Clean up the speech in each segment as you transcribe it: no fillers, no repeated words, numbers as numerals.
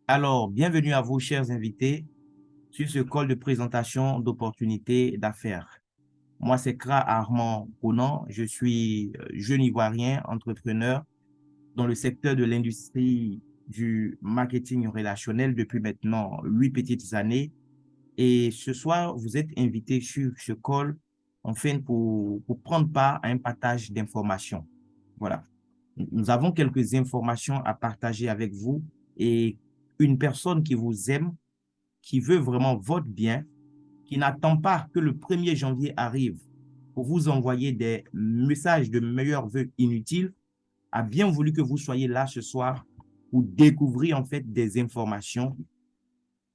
Alors, bienvenue à vous, chers invités, sur ce call de présentation d'opportunités d'affaires. Moi, c'est Kra Armand Conan. Je suis jeune Ivoirien, entrepreneur dans le secteur de l'industrie du marketing relationnel depuis maintenant 8 petites années. Et ce soir, vous êtes invité sur ce call, enfin, pour prendre part à un partage d'informations. Voilà. Nous avons quelques informations à partager avec vous et une personne qui vous aime, qui veut vraiment votre bien, qui n'attend pas que le 1er janvier arrive pour vous envoyer des messages de meilleurs vœux inutiles, a bien voulu que vous soyez là ce soir pour découvrir en fait des informations,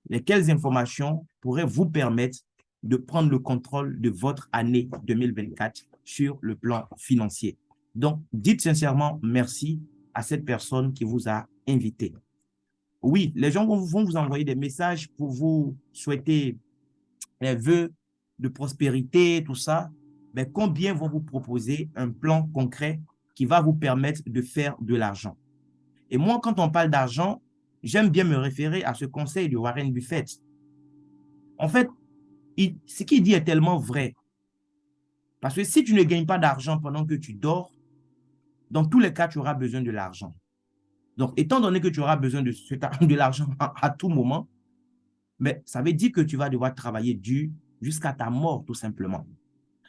lesquelles informations pourraient vous permettre de prendre le contrôle de votre année 2024 sur le plan financier. Donc, dites sincèrement merci à cette personne qui vous a invité. Oui, les gens vont vous envoyer des messages pour vous souhaiter les vœux de prospérité, tout ça. Mais combien vont vous proposer un plan concret qui va vous permettre de faire de l'argent? Et moi, quand on parle d'argent, j'aime bien me référer à ce conseil de Warren Buffett. En fait, ce qu'il dit est tellement vrai. Parce que si tu ne gagnes pas d'argent pendant que tu dors, dans tous les cas, tu auras besoin de l'argent. Donc, étant donné que tu auras besoin de l'argent à tout moment, mais ça veut dire que tu vas devoir travailler dur jusqu'à ta mort, tout simplement.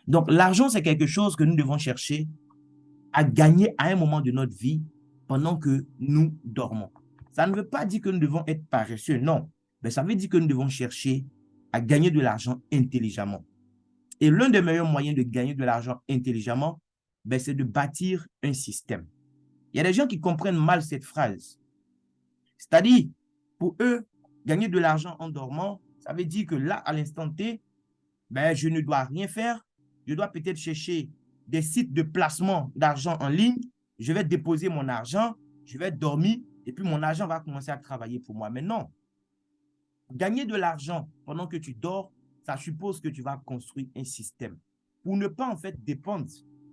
Donc, l'argent, c'est quelque chose que nous devons chercher à gagner à un moment de notre vie pendant que nous dormons. Ça ne veut pas dire que nous devons être paresseux, non. Mais ça veut dire que nous devons chercher à gagner de l'argent intelligemment. Et l'un des meilleurs moyens de gagner de l'argent intelligemment, c'est de bâtir un système. Il y a des gens qui comprennent mal cette phrase. C'est-à-dire, pour eux, gagner de l'argent en dormant, ça veut dire que là, à l'instant T, je ne dois rien faire. Je dois peut-être chercher des sites de placement d'argent en ligne. Je vais déposer mon argent, je vais dormir et puis mon argent va commencer à travailler pour moi. Mais non, gagner de l'argent pendant que tu dors, ça suppose que tu vas construire un système pour ne pas en fait dépendre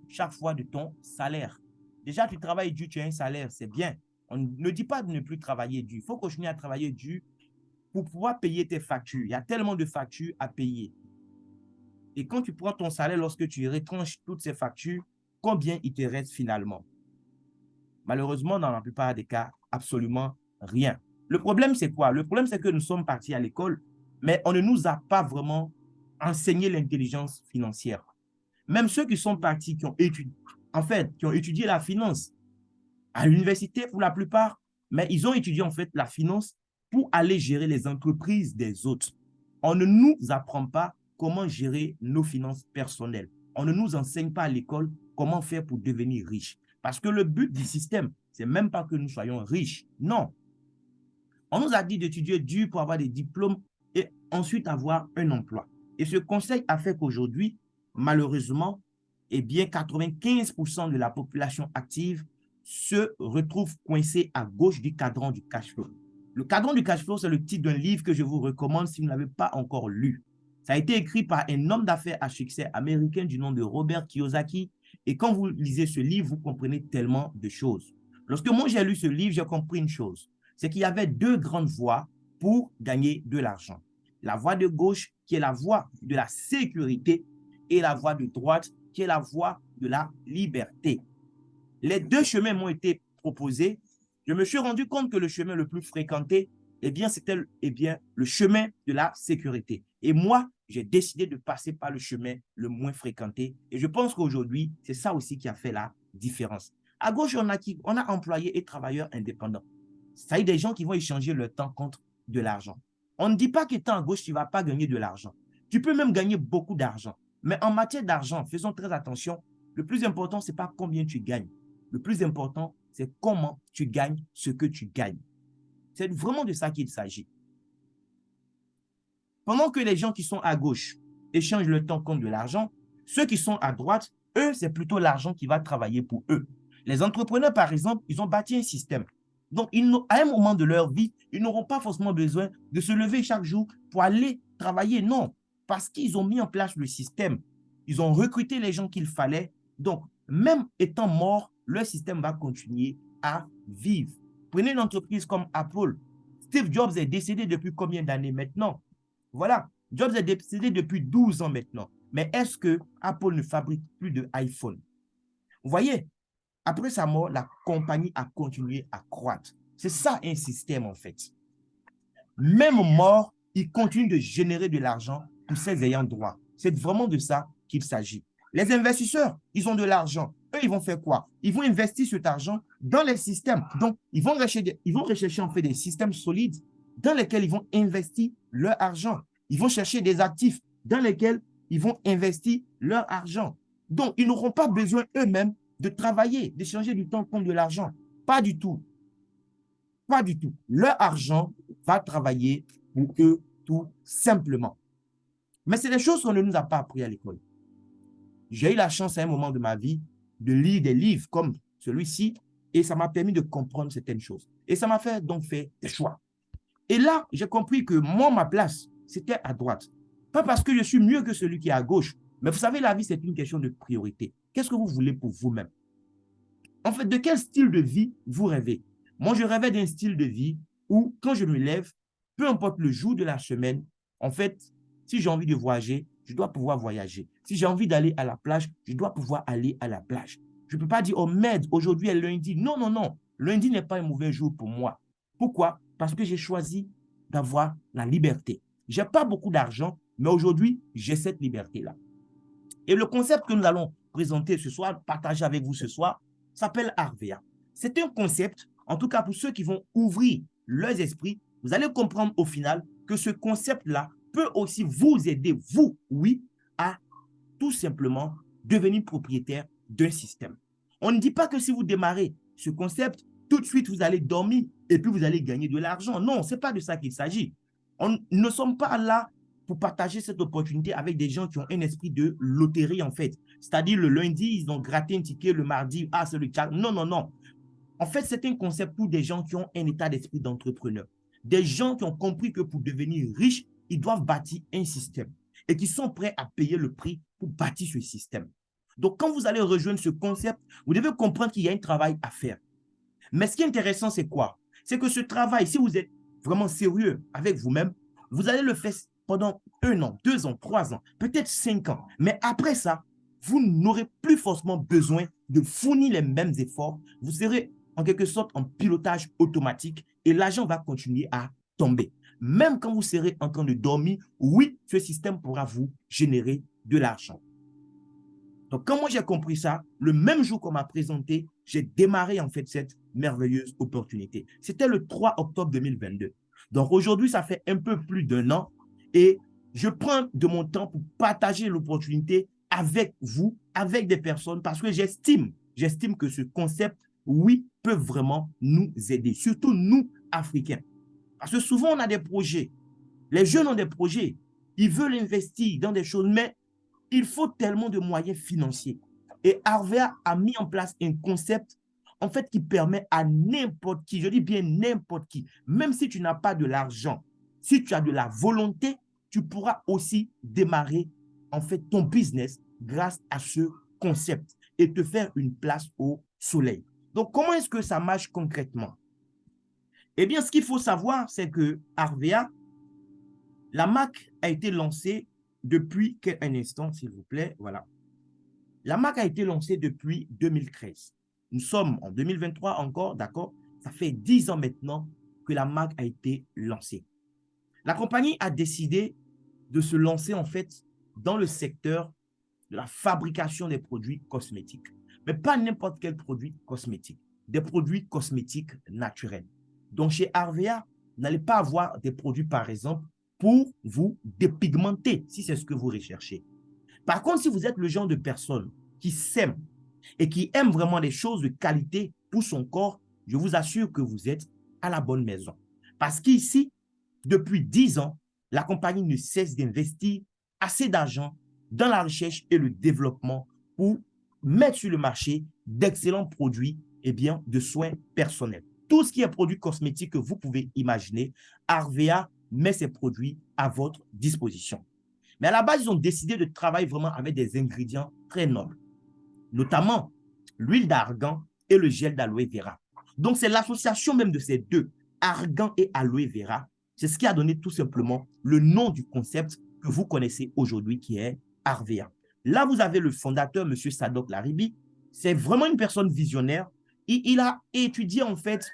chaque fois de ton salaire. Déjà, tu travailles dur, tu as un salaire, c'est bien. On ne dit pas de ne plus travailler dur. Il faut continuer à travailler dur pour pouvoir payer tes factures. Il y a tellement de factures à payer. Et quand tu prends ton salaire, lorsque tu retranches toutes ces factures, combien il te reste finalement? Malheureusement, dans la plupart des cas, absolument rien. Le problème, c'est quoi? Le problème, c'est que nous sommes partis à l'école, mais on ne nous a pas vraiment enseigné l'intelligence financière. Même ceux qui sont partis, qui ont étudié la finance à l'université pour la plupart, mais ils ont étudié en fait la finance pour aller gérer les entreprises des autres. On ne nous apprend pas comment gérer nos finances personnelles. On ne nous enseigne pas à l'école comment faire pour devenir riche. Parce que le but du système, c'est même pas que nous soyons riches. Non. On nous a dit d'étudier dur pour avoir des diplômes et ensuite avoir un emploi. Et ce conseil a fait qu'aujourd'hui, malheureusement, 95% de la population active se retrouve coincée à gauche du cadran du cash flow. Le cadran du cash flow, c'est le titre d'un livre que je vous recommande si vous ne l'avez pas encore lu. Ça a été écrit par un homme d'affaires à succès américain du nom de Robert Kiyosaki. Et quand vous lisez ce livre, vous comprenez tellement de choses. Lorsque moi j'ai lu ce livre, j'ai compris une chose. C'est qu'il y avait deux grandes voies pour gagner de l'argent. La voie de gauche, qui est la voie de la sécurité, et la voie de droite, qui est la voie de la liberté. Les deux chemins m'ont été proposés. Je me suis rendu compte que le chemin le plus fréquenté, c'était le chemin de la sécurité. Et moi, j'ai décidé de passer par le chemin le moins fréquenté. Et je pense qu'aujourd'hui, c'est ça aussi qui a fait la différence. À gauche, on a employés et travailleurs indépendants. C'est des gens qui vont échanger leur temps contre de l'argent. On ne dit pas qu'étant à gauche, tu ne vas pas gagner de l'argent. Tu peux même gagner beaucoup d'argent. Mais en matière d'argent, faisons très attention. Le plus important, ce n'est pas combien tu gagnes. Le plus important, c'est comment tu gagnes ce que tu gagnes. C'est vraiment de ça qu'il s'agit. Pendant que les gens qui sont à gauche échangent le temps contre de l'argent, ceux qui sont à droite, eux, c'est plutôt l'argent qui va travailler pour eux. Les entrepreneurs, par exemple, ils ont bâti un système. Donc, à un moment de leur vie, ils n'auront pas forcément besoin de se lever chaque jour pour aller travailler. Non, parce qu'ils ont mis en place le système. Ils ont recruté les gens qu'il fallait. Donc, même étant morts, leur système va continuer à vivre. Prenez une entreprise comme Apple. Steve Jobs est décédé depuis combien d'années maintenant? Voilà, Jobs est décédé depuis 12 ans maintenant. Mais est-ce que Apple ne fabrique plus de iPhone? Vous voyez, après sa mort, la compagnie a continué à croître. C'est ça un système en fait. Même mort, il continue de générer de l'argent pour ses ayants droit. C'est vraiment de ça qu'il s'agit. Les investisseurs, ils ont de l'argent. Eux, ils vont faire quoi? Ils vont investir cet argent dans les systèmes. Donc, ils vont rechercher en fait des systèmes solides dans lesquels ils vont investir leur argent. Ils vont chercher des actifs dans lesquels ils vont investir leur argent. Donc, ils n'auront pas besoin eux-mêmes de travailler, d'échanger du temps contre de l'argent. Pas du tout. Pas du tout. Leur argent va travailler pour eux tout simplement. Mais c'est des choses qu'on ne nous a pas appris à l'école. J'ai eu la chance à un moment de ma vie de lire des livres comme celui-ci et ça m'a permis de comprendre certaines choses. Et ça m'a fait donc faire des choix. Et là, j'ai compris que moi, ma place, c'était à droite. Pas parce que je suis mieux que celui qui est à gauche, mais vous savez, la vie, c'est une question de priorité. Qu'est-ce que vous voulez pour vous-même? En fait, de quel style de vie vous rêvez? Moi, je rêvais d'un style de vie où, quand je me lève, peu importe le jour de la semaine, en fait, si j'ai envie de voyager, je dois pouvoir voyager. Si j'ai envie d'aller à la plage, je dois pouvoir aller à la plage. Je ne peux pas dire, oh merde, aujourd'hui est lundi. Non, non, non. Lundi n'est pas un mauvais jour pour moi. Pourquoi? Parce que j'ai choisi d'avoir la liberté. Je n'ai pas beaucoup d'argent, mais aujourd'hui, j'ai cette liberté-là. Et le concept que nous allons présenter ce soir, partager avec vous ce soir, s'appelle Arvea. C'est un concept, en tout cas pour ceux qui vont ouvrir leurs esprits, vous allez comprendre au final que ce concept-là peut aussi vous aider, vous, oui, à tout simplement devenir propriétaire d'un système. On ne dit pas que si vous démarrez ce concept, tout de suite vous allez dormir et puis vous allez gagner de l'argent. Non, ce n'est pas de ça qu'il s'agit. On ne sommes pas là pour partager cette opportunité avec des gens qui ont un esprit de loterie en fait. C'est-à-dire le lundi, ils ont gratté un ticket, le mardi, ah c'est le cas. Non, non, non. En fait, c'est un concept pour des gens qui ont un état d'esprit d'entrepreneur. Des gens qui ont compris que pour devenir riches, ils doivent bâtir un système et qui sont prêts à payer le prix pour bâtir ce système. Donc, quand vous allez rejoindre ce concept, vous devez comprendre qu'il y a un travail à faire. Mais ce qui est intéressant, c'est quoi? C'est que ce travail, si vous êtes vraiment sérieux avec vous-même, vous allez le faire pendant 1 an, 2 ans, 3 ans, peut-être 5 ans. Mais après ça, vous n'aurez plus forcément besoin de fournir les mêmes efforts. Vous serez en quelque sorte en pilotage automatique et l'argent va continuer à tomber. Même quand vous serez en train de dormir, oui, ce système pourra vous générer de l'argent. Donc, quand moi j'ai compris ça, le même jour qu'on m'a présenté, j'ai démarré en fait cette merveilleuse opportunité. C'était le 3 octobre 2022. Donc, aujourd'hui, ça fait un peu plus d'1 an et je prends de mon temps pour partager l'opportunité avec vous, avec des personnes, parce que j'estime que ce concept, oui, peut vraiment nous aider, surtout nous, Africains. Parce que souvent, on a des projets. Les jeunes ont des projets. Ils veulent investir dans des choses, mais il faut tellement de moyens financiers. Et Arvea a mis en place un concept en fait qui permet à n'importe qui, je dis bien n'importe qui, même si tu n'as pas de l'argent, si tu as de la volonté, tu pourras aussi démarrer en fait ton business grâce à ce concept et te faire une place au soleil. Donc, comment est-ce que ça marche concrètement? Eh bien, ce qu'il faut savoir, c'est que Arvea, la marque a été lancée depuis un instant, s'il vous plaît. Voilà. La marque a été lancée depuis 2013. Nous sommes en 2023 encore, d'accord? Ça fait 10 ans maintenant que la marque a été lancée. La compagnie a décidé de se lancer en fait dans le secteur de la fabrication des produits cosmétiques. Mais pas n'importe quel produit cosmétique. Des produits cosmétiques naturels. Donc chez Arvea, vous n'allez pas avoir des produits, par exemple, pour vous dépigmenter, si c'est ce que vous recherchez. Par contre, si vous êtes le genre de personne qui s'aime et qui aime vraiment les choses de qualité pour son corps, je vous assure que vous êtes à la bonne maison. Parce qu'ici, depuis 10 ans, la compagnie ne cesse d'investir assez d'argent dans la recherche et le développement pour mettre sur le marché d'excellents produits de soins personnels. Tout ce qui est produit cosmétique que vous pouvez imaginer, Arvea met ses produits à votre disposition. Mais à la base, ils ont décidé de travailler vraiment avec des ingrédients très nobles, notamment l'huile d'argan et le gel d'aloe vera. Donc, c'est l'association même de ces deux, argan et aloe vera, c'est ce qui a donné tout simplement le nom du concept que vous connaissez aujourd'hui qui est Arvea. Là, vous avez le fondateur, M. Sadok Laribi. C'est vraiment une personne visionnaire. Il a étudié en fait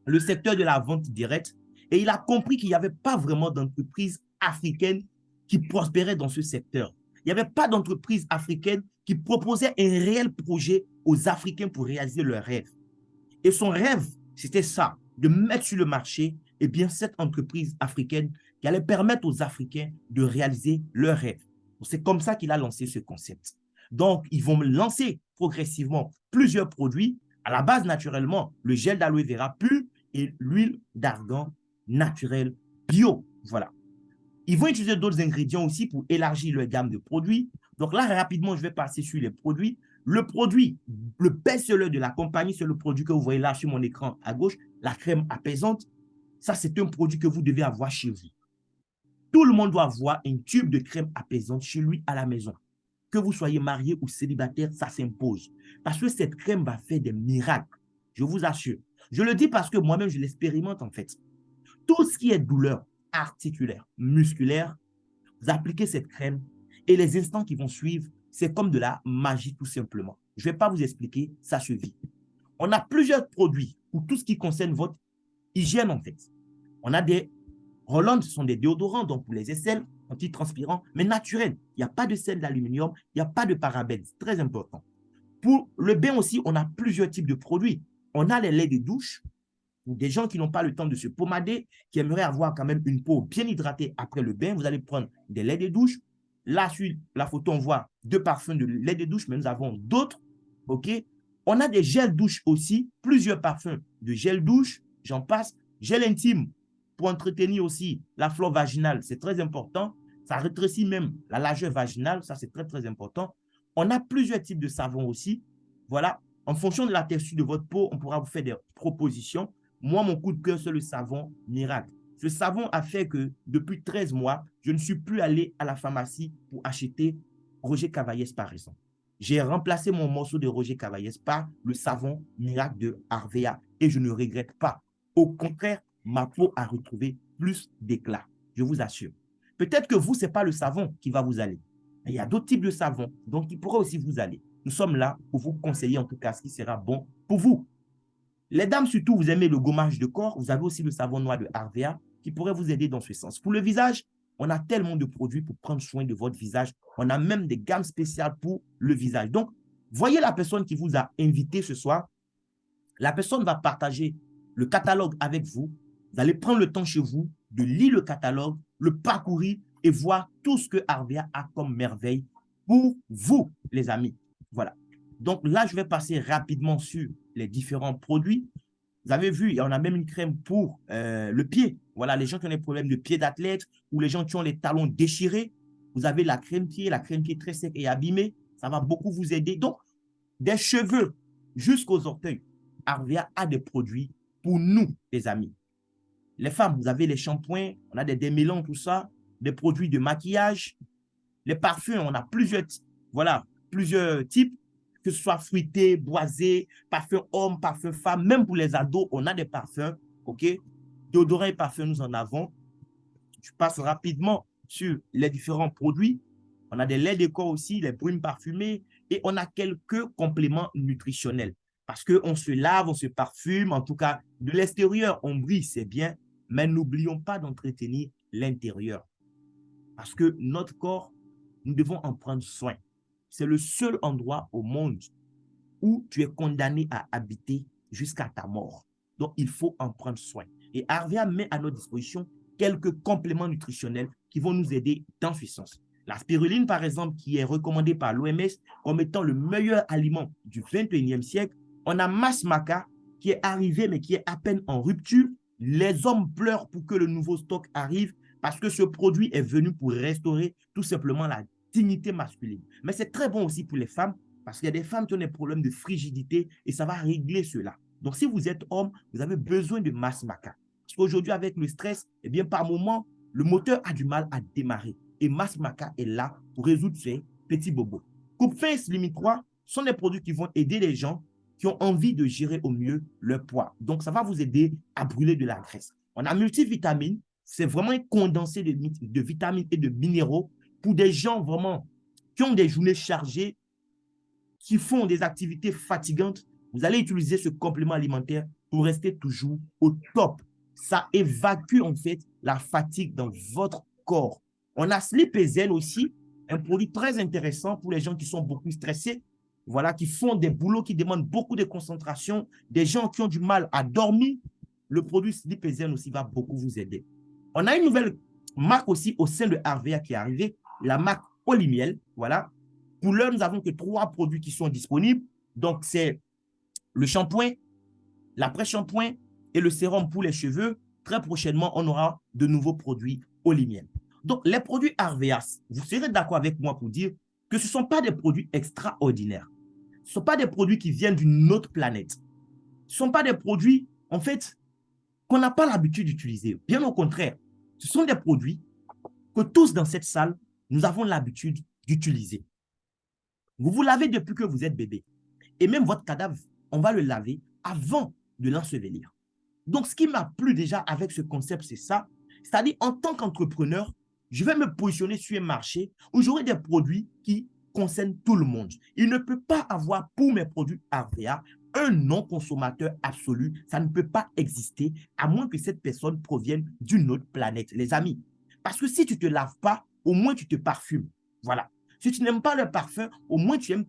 le secteur de la vente directe et il a compris qu'il n'y avait pas vraiment d'entreprise africaine qui prospérait dans ce secteur. Il n'y avait pas d'entreprise africaine qui proposait un réel projet aux Africains pour réaliser leurs rêves. Et son rêve, c'était ça, de mettre sur le marché eh bien, cette entreprise africaine qui allait permettre aux Africains de réaliser leurs rêves. C'est comme ça qu'il a lancé ce concept. Donc, ils vont lancer progressivement plusieurs produits. À la base, naturellement, le gel d'aloe vera pur et l'huile d'argan naturelle bio. Voilà. Ils vont utiliser d'autres ingrédients aussi pour élargir leur gamme de produits. Donc là, rapidement, je vais passer sur les produits. Le produit, le best-seller de la compagnie, c'est le produit que vous voyez là sur mon écran à gauche, la crème apaisante. Ça, c'est un produit que vous devez avoir chez vous. Tout le monde doit avoir un tube de crème apaisante chez lui à la maison. Que vous soyez marié ou célibataire, ça s'impose. Parce que cette crème va faire des miracles, je vous assure. Je le dis parce que moi-même, je l'expérimente en fait. Tout ce qui est douleur articulaire, musculaire, vous appliquez cette crème et les instants qui vont suivre, c'est comme de la magie tout simplement. Je ne vais pas vous expliquer, ça se vit. On a plusieurs produits pour tout ce qui concerne votre hygiène en fait. On a des Roland, ce sont des déodorants, donc pour les aisselles, antitranspirants, mais naturels. Il n'y a pas de sel d'aluminium, il n'y a pas de parabènes, c'est très important. Pour le bain aussi, on a plusieurs types de produits. On a les laits de douche, pour des gens qui n'ont pas le temps de se pommader, qui aimeraient avoir quand même une peau bien hydratée après le bain, vous allez prendre des laits de douche. Là, sur la photo, on voit deux parfums de lait de douche, mais nous avons d'autres. OK? On a des gels douche aussi, plusieurs parfums de gel douche, j'en passe. Gel intime pour entretenir aussi la flore vaginale, c'est très important. Ça rétrécit même la largeur vaginale, ça c'est très, très important. On a plusieurs types de savons aussi. Voilà, en fonction de la texture de votre peau, on pourra vous faire des propositions. Moi, mon coup de cœur, c'est le savon miracle. Ce savon a fait que depuis 13 mois, je ne suis plus allé à la pharmacie pour acheter Roger Cavaillès, par exemple. J'ai remplacé mon morceau de Roger Cavaillès par le savon miracle de Arvea et je ne regrette pas. Au contraire, ma peau a retrouvé plus d'éclat, je vous assure. Peut-être que vous, ce n'est pas le savon qui va vous aller. Mais il y a d'autres types de savons, donc qui pourraient aussi vous aller. Nous sommes là pour vous conseiller en tout cas ce qui sera bon pour vous. Les dames, surtout, vous aimez le gommage de corps, vous avez aussi le savon noir de Arvea qui pourrait vous aider dans ce sens. Pour le visage, on a tellement de produits pour prendre soin de votre visage. On a même des gammes spéciales pour le visage. Donc, voyez la personne qui vous a invité ce soir. La personne va partager le catalogue avec vous. Vous allez prendre le temps chez vous de lire le catalogue, le parcourir et voir tout ce que Arvea a comme merveille pour vous, les amis. Voilà. Donc là, je vais passer rapidement sur les différents produits. Vous avez vu, on a même une crème pour le pied. Voilà, les gens qui ont des problèmes de pied d'athlète ou les gens qui ont les talons déchirés. Vous avez la crème pied très sec et abîmée. Ça va beaucoup vous aider. Donc, des cheveux jusqu'aux orteils. Arvea a des produits pour nous, les amis. Les femmes, vous avez les shampoings, on a des démêlants, tout ça, des produits de maquillage. Les parfums, on a plusieurs, voilà, plusieurs types, que ce soit fruité, boisé, parfum homme, parfum femme, même pour les ados, on a des parfums, ok? Déodorants et parfums, nous en avons. Je passe rapidement sur les différents produits. On a des laits de corps aussi, les brumes parfumées, et on a quelques compléments nutritionnels. Parce qu'on se lave, on se parfume, en tout cas, de l'extérieur, on brille, c'est bien, mais n'oublions pas d'entretenir l'intérieur. Parce que notre corps, nous devons en prendre soin. C'est le seul endroit au monde où tu es condamné à habiter jusqu'à ta mort. Donc, il faut en prendre soin. Et Arvea met à notre disposition quelques compléments nutritionnels qui vont nous aider dans ce sens. La spiruline, par exemple, qui est recommandée par l'OMS comme étant le meilleur aliment du 21e siècle. On a Mass Maca qui est arrivé, mais qui est à peine en rupture. Les hommes pleurent pour que le nouveau stock arrive parce que ce produit est venu pour restaurer tout simplement la dignité masculine. Mais c'est très bon aussi pour les femmes parce qu'il y a des femmes qui ont des problèmes de frigidité et ça va régler cela. Donc, si vous êtes homme, vous avez besoin de Mass Maca. Parce qu'aujourd'hui, avec le stress, eh bien, par moment, le moteur a du mal à démarrer. Et Mass Maca est là pour résoudre ces petits bobos. Coupe-fin et Slimmy 3 sont des produits qui vont aider les gens qui ont envie de gérer au mieux leur poids. Donc, ça va vous aider à brûler de la graisse. On a multivitamines. C'est vraiment un condensé de vitamines et de minéraux pour des gens vraiment qui ont des journées chargées, qui font des activités fatigantes. Vous allez utiliser ce complément alimentaire pour rester toujours au top. Ça évacue en fait la fatigue dans votre corps. On a Sleep Zen aussi, un produit très intéressant pour les gens qui sont beaucoup stressés, voilà, qui font des boulots qui demandent beaucoup de concentration, des gens qui ont du mal à dormir. Le produit Sleep Zen aussi va beaucoup vous aider. On a une nouvelle marque aussi au sein de Harvia qui est arrivée, la marque Polymiel, voilà. Pour l'heure, nous n'avons que 3 produits qui sont disponibles. Donc, c'est le shampoing, l'après-shampoing et le sérum pour les cheveux. Très prochainement, on aura de nouveaux produits Polymiel. Donc, les produits Harveas, vous serez d'accord avec moi pour dire que ce ne sont pas des produits extraordinaires. Ce ne sont pas des produits qui viennent d'une autre planète. Ce ne sont pas des produits, en fait, qu'on n'a pas l'habitude d'utiliser. Bien au contraire, ce sont des produits que tous dans cette salle, nous avons l'habitude d'utiliser. Vous vous lavez depuis que vous êtes bébé. Et même votre cadavre, on va le laver avant de l'ensevelir. Donc, ce qui m'a plu déjà avec ce concept, c'est ça. C'est-à-dire, en tant qu'entrepreneur, je vais me positionner sur un marché où j'aurai des produits qui concernent tout le monde. Il ne peut pas avoir pour mes produits Harvia un non-consommateur absolu. Ça ne peut pas exister à moins que cette personne provienne d'une autre planète, les amis. Parce que si tu ne te laves pas, au moins tu te parfumes. Voilà. Si tu n'aimes pas le parfum, au moins tu aimes.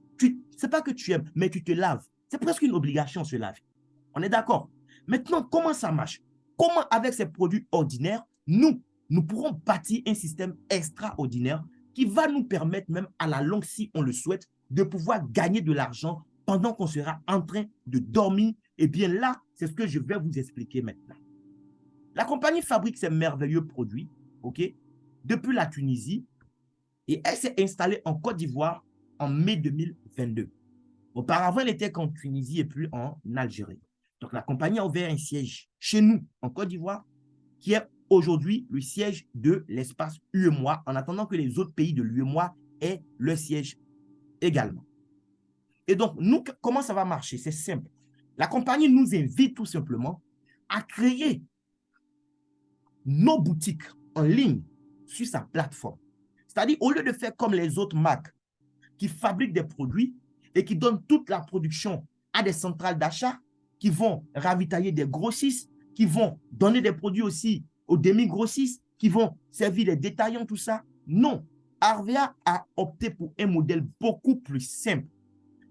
C'est pas que tu aimes, mais tu te laves. C'est presque une obligation se laver. On est d'accord? Maintenant, comment ça marche? Comment, avec ces produits ordinaires, nous pourrons bâtir un système extraordinaire qui va nous permettre, même à la longue, si on le souhaite, de pouvoir gagner de l'argent pendant qu'on sera en train de dormir. Eh bien là, c'est ce que je vais vous expliquer maintenant. La compagnie fabrique ces merveilleux produits, ok, depuis la Tunisie, et elle s'est installée en Côte d'Ivoire en mai 2022. Auparavant, elle était qu'en Tunisie et puis en Algérie. Donc, la compagnie a ouvert un siège chez nous, en Côte d'Ivoire, qui est aujourd'hui le siège de l'espace UEMOA, en attendant que les autres pays de l'UEMOA aient le siège également. Et donc, nous, comment ça va marcher? C'est simple. La compagnie nous invite tout simplement à créer nos boutiques en ligne sur sa plateforme. C'est-à-dire, au lieu de faire comme les autres marques qui fabriquent des produits et qui donnent toute la production à des centrales d'achat, qui vont ravitailler des grossistes, qui vont donner des produits aussi aux demi-grossistes, qui vont servir les détaillants, tout ça. Non, Harvia a opté pour un modèle beaucoup plus simple.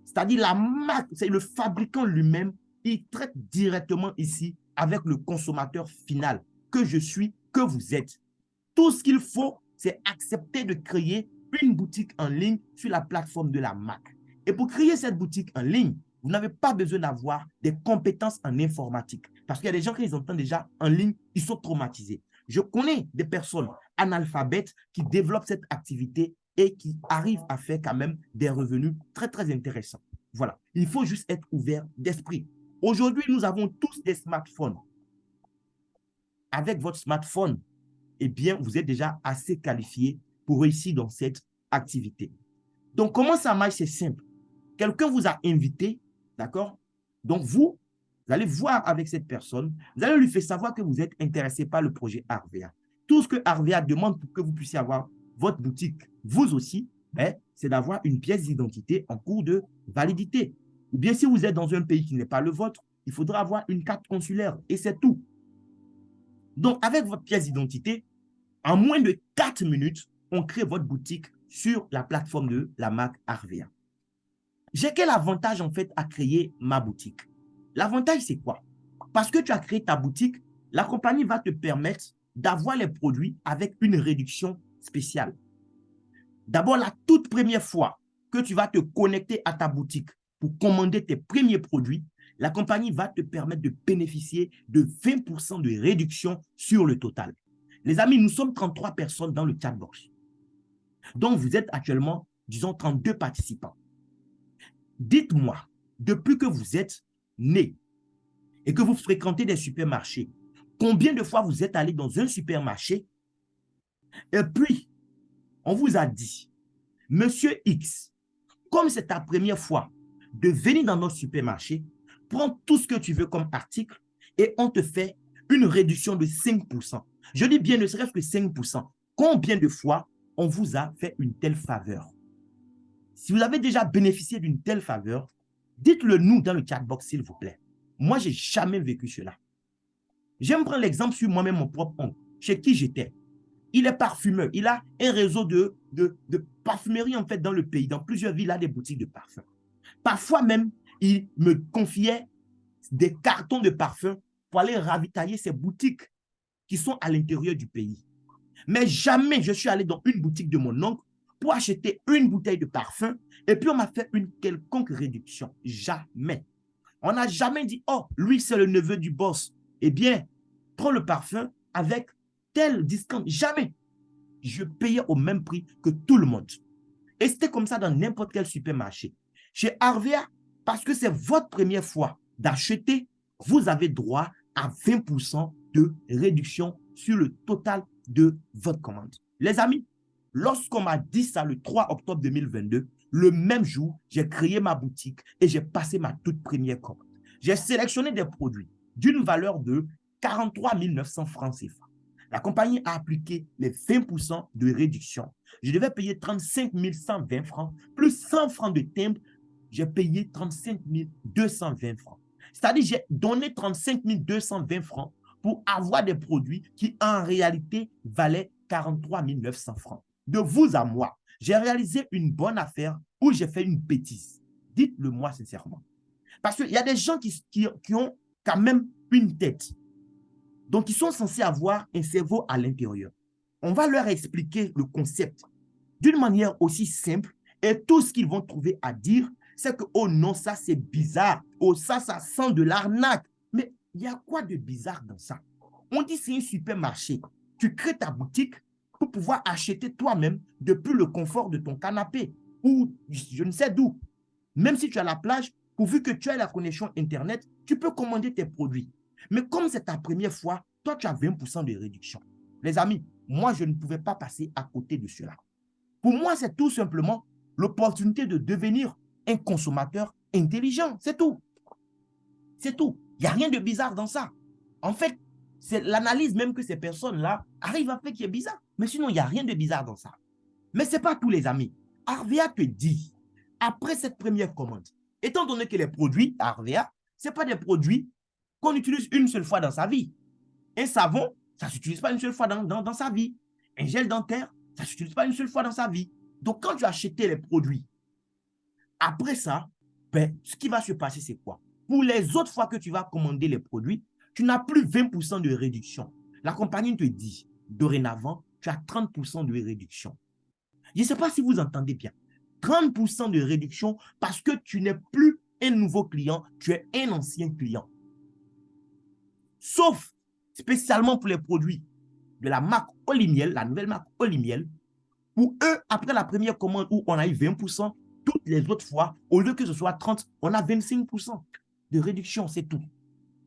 C'est-à-dire la marque, c'est le fabricant lui-même, il traite directement ici avec le consommateur final que je suis, que vous êtes. Tout ce qu'il faut, c'est accepter de créer une boutique en ligne sur la plateforme de la marque. Et pour créer cette boutique en ligne, vous n'avez pas besoin d'avoir des compétences en informatique. Parce qu'il y a des gens qui entendent déjà en ligne, ils sont traumatisés. Je connais des personnes analphabètes qui développent cette activité et qui arrivent à faire quand même des revenus très, très intéressants. Voilà. Il faut juste être ouvert d'esprit. Aujourd'hui, nous avons tous des smartphones. Avec votre smartphone, eh bien, vous êtes déjà assez qualifié pour réussir dans cette activité. Donc, comment ça marche? C'est simple. Quelqu'un vous a invité, d'accord? Donc, vous allez voir avec cette personne, vous allez lui faire savoir que vous êtes intéressé par le projet Harvia. Tout ce que Harvia demande pour que vous puissiez avoir votre boutique, vous aussi, c'est d'avoir une pièce d'identité en cours de validité. Ou bien, si vous êtes dans un pays qui n'est pas le vôtre, il faudra avoir une carte consulaire et c'est tout. Donc, avec votre pièce d'identité, en moins de 4 minutes, on crée votre boutique sur la plateforme de la marque Harvia. J'ai quel avantage en fait à créer ma boutique? L'avantage, c'est quoi? Parce que tu as créé ta boutique, la compagnie va te permettre d'avoir les produits avec une réduction spéciale. D'abord, la toute première fois que tu vas te connecter à ta boutique pour commander tes premiers produits, la compagnie va te permettre de bénéficier de 20% de réduction sur le total. Les amis, nous sommes 33 personnes dans le chatbox. Donc, vous êtes actuellement, disons, 32 participants. Dites-moi, depuis que vous êtes né et que vous fréquentez des supermarchés, combien de fois vous êtes allé dans un supermarché et puis on vous a dit, Monsieur X, comme c'est ta première fois de venir dans notre supermarché, prends tout ce que tu veux comme article et on te fait une réduction de 5%. Je dis bien ne serait-ce que 5%. Combien de fois on vous a fait une telle faveur? Si vous avez déjà bénéficié d'une telle faveur, dites-le nous dans le chat box, s'il vous plaît. Moi, je n'ai jamais vécu cela. J'aime prendre l'exemple sur moi-même, mon propre oncle, chez qui j'étais. Il est parfumeur. Il a un réseau de parfumerie en fait dans le pays. Dans plusieurs villes, il a des boutiques de parfums. Parfois même, il me confiait des cartons de parfums pour aller ravitailler ses boutiques qui sont à l'intérieur du pays. Mais jamais je suis allé dans une boutique de mon oncle pour acheter une bouteille de parfum et puis on m'a fait une quelconque réduction. Jamais. On n'a jamais dit, oh, lui, c'est le neveu du boss. Eh bien, prends le parfum avec tel discount. Jamais. Je payais au même prix que tout le monde. Et c'était comme ça dans n'importe quel supermarché. Chez Arvea, parce que c'est votre première fois d'acheter, vous avez droit à 20% de réduction sur le total de votre commande. Les amis, lorsqu'on m'a dit ça le 3 octobre 2022, le même jour, j'ai créé ma boutique et j'ai passé ma toute première commande. J'ai sélectionné des produits d'une valeur de 43 900 francs CFA. La compagnie a appliqué les 20% de réduction. Je devais payer 35 120 francs, plus 100 francs de timbre, j'ai payé 35 220 francs. C'est-à-dire, j'ai donné 35 220 francs pour avoir des produits qui, en réalité, valaient 43 900 francs. De vous à moi, j'ai réalisé une bonne affaire ou j'ai fait une bêtise. Dites-le moi sincèrement. Parce qu'il y a des gens qui ont quand même une tête. Donc, ils sont censés avoir un cerveau à l'intérieur. On va leur expliquer le concept d'une manière aussi simple et tout ce qu'ils vont trouver à dire, c'est que, oh non, ça c'est bizarre. Oh, ça sent de l'arnaque. Mais il y a quoi de bizarre dans ça? On dit c'est un supermarché. Tu crées ta boutique pour pouvoir acheter toi-même depuis le confort de ton canapé ou je ne sais d'où. Même si tu as la plage, pourvu que tu aies la connexion Internet, tu peux commander tes produits. Mais comme c'est ta première fois, toi, tu as 20% de réduction. Les amis, moi, je ne pouvais pas passer à côté de cela. Pour moi, c'est tout simplement l'opportunité de devenir un consommateur intelligent. C'est tout. C'est tout. Il n'y a rien de bizarre dans ça. En fait, c'est l'analyse même que ces personnes-là arrivent à faire qui est bizarre. Mais sinon, il n'y a rien de bizarre dans ça. Mais ce n'est pas tous les amis. Arvea te dit, après cette première commande, étant donné que les produits Arvea, ce n'est pas des produits qu'on utilise une seule fois dans sa vie. Un savon, ça ne s'utilise pas une seule fois dans sa vie. Un gel dentaire, ça ne s'utilise pas une seule fois dans sa vie. Donc, quand tu as acheté les produits, après ça, ben, ce qui va se passer, c'est quoi? Pour les autres fois que tu vas commander les produits, tu n'as plus 20% de réduction. La compagnie te dit, dorénavant, tu as 30% de réduction. Je ne sais pas si vous entendez bien. 30% de réduction parce que tu n'es plus un nouveau client, tu es un ancien client. Sauf spécialement pour les produits de la marque Olimiel, la nouvelle marque Olimiel, pour eux, après la première commande où on a eu 20%, toutes les autres fois, au lieu que ce soit 30%, on a 25% de réduction, c'est tout.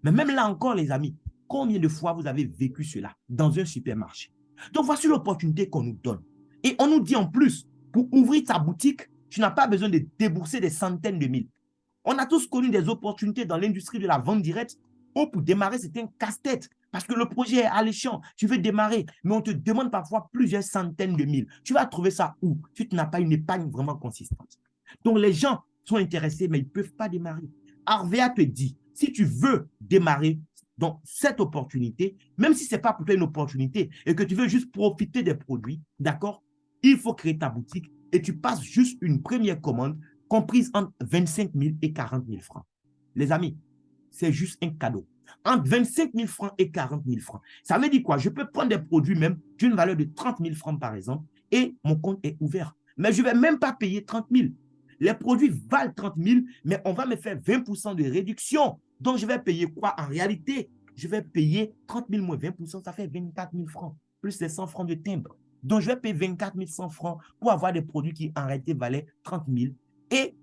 Mais même là encore, les amis, combien de fois vous avez vécu cela dans un supermarché? Donc, voici l'opportunité qu'on nous donne. Et on nous dit en plus, pour ouvrir ta boutique, tu n'as pas besoin de débourser des centaines de mille. On a tous connu des opportunités dans l'industrie de la vente directe où pour démarrer, c'est un casse-tête. Parce que le projet est alléchant, tu veux démarrer, mais on te demande parfois plusieurs centaines de mille. Tu vas trouver ça où? Si tu n'as pas une épargne vraiment consistante. Donc, les gens sont intéressés, mais ils ne peuvent pas démarrer. Arvea te dit, si tu veux démarrer dans cette opportunité, même si ce n'est pas pour toi une opportunité et que tu veux juste profiter des produits, d'accord, il faut créer ta boutique et tu passes juste une première commande comprise entre 25 000 et 40 000 francs. Les amis, c'est juste un cadeau. Entre 25 000 francs et 40 000 francs. Ça veut dire quoi? Je peux prendre des produits même d'une valeur de 30 000 francs par exemple et mon compte est ouvert. Mais je ne vais même pas payer 30 000. Les produits valent 30 000, mais on va me faire 20% de réduction. Donc, je vais payer quoi? En réalité, je vais payer 30 000 moins 20%, ça fait 24 000 francs, plus les 100 francs de timbre. Donc, je vais payer 24 100 francs pour avoir des produits qui en réalité valaient 30 000. Et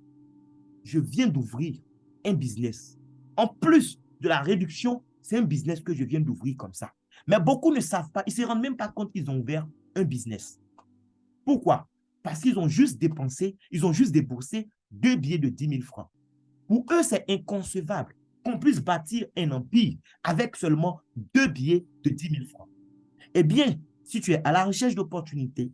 je viens d'ouvrir un business. En plus de la réduction, c'est un business que je viens d'ouvrir comme ça. Mais beaucoup ne savent pas, ils ne se rendent même pas compte qu'ils ont ouvert un business. Pourquoi? Parce qu'ils ont juste dépensé, ils ont juste déboursé 2 billets de 10 000 francs. Pour eux, c'est inconcevable. qu'on puisse bâtir un empire avec seulement 2 billets de 10 000 francs. Eh bien, si tu es à la recherche d'opportunités,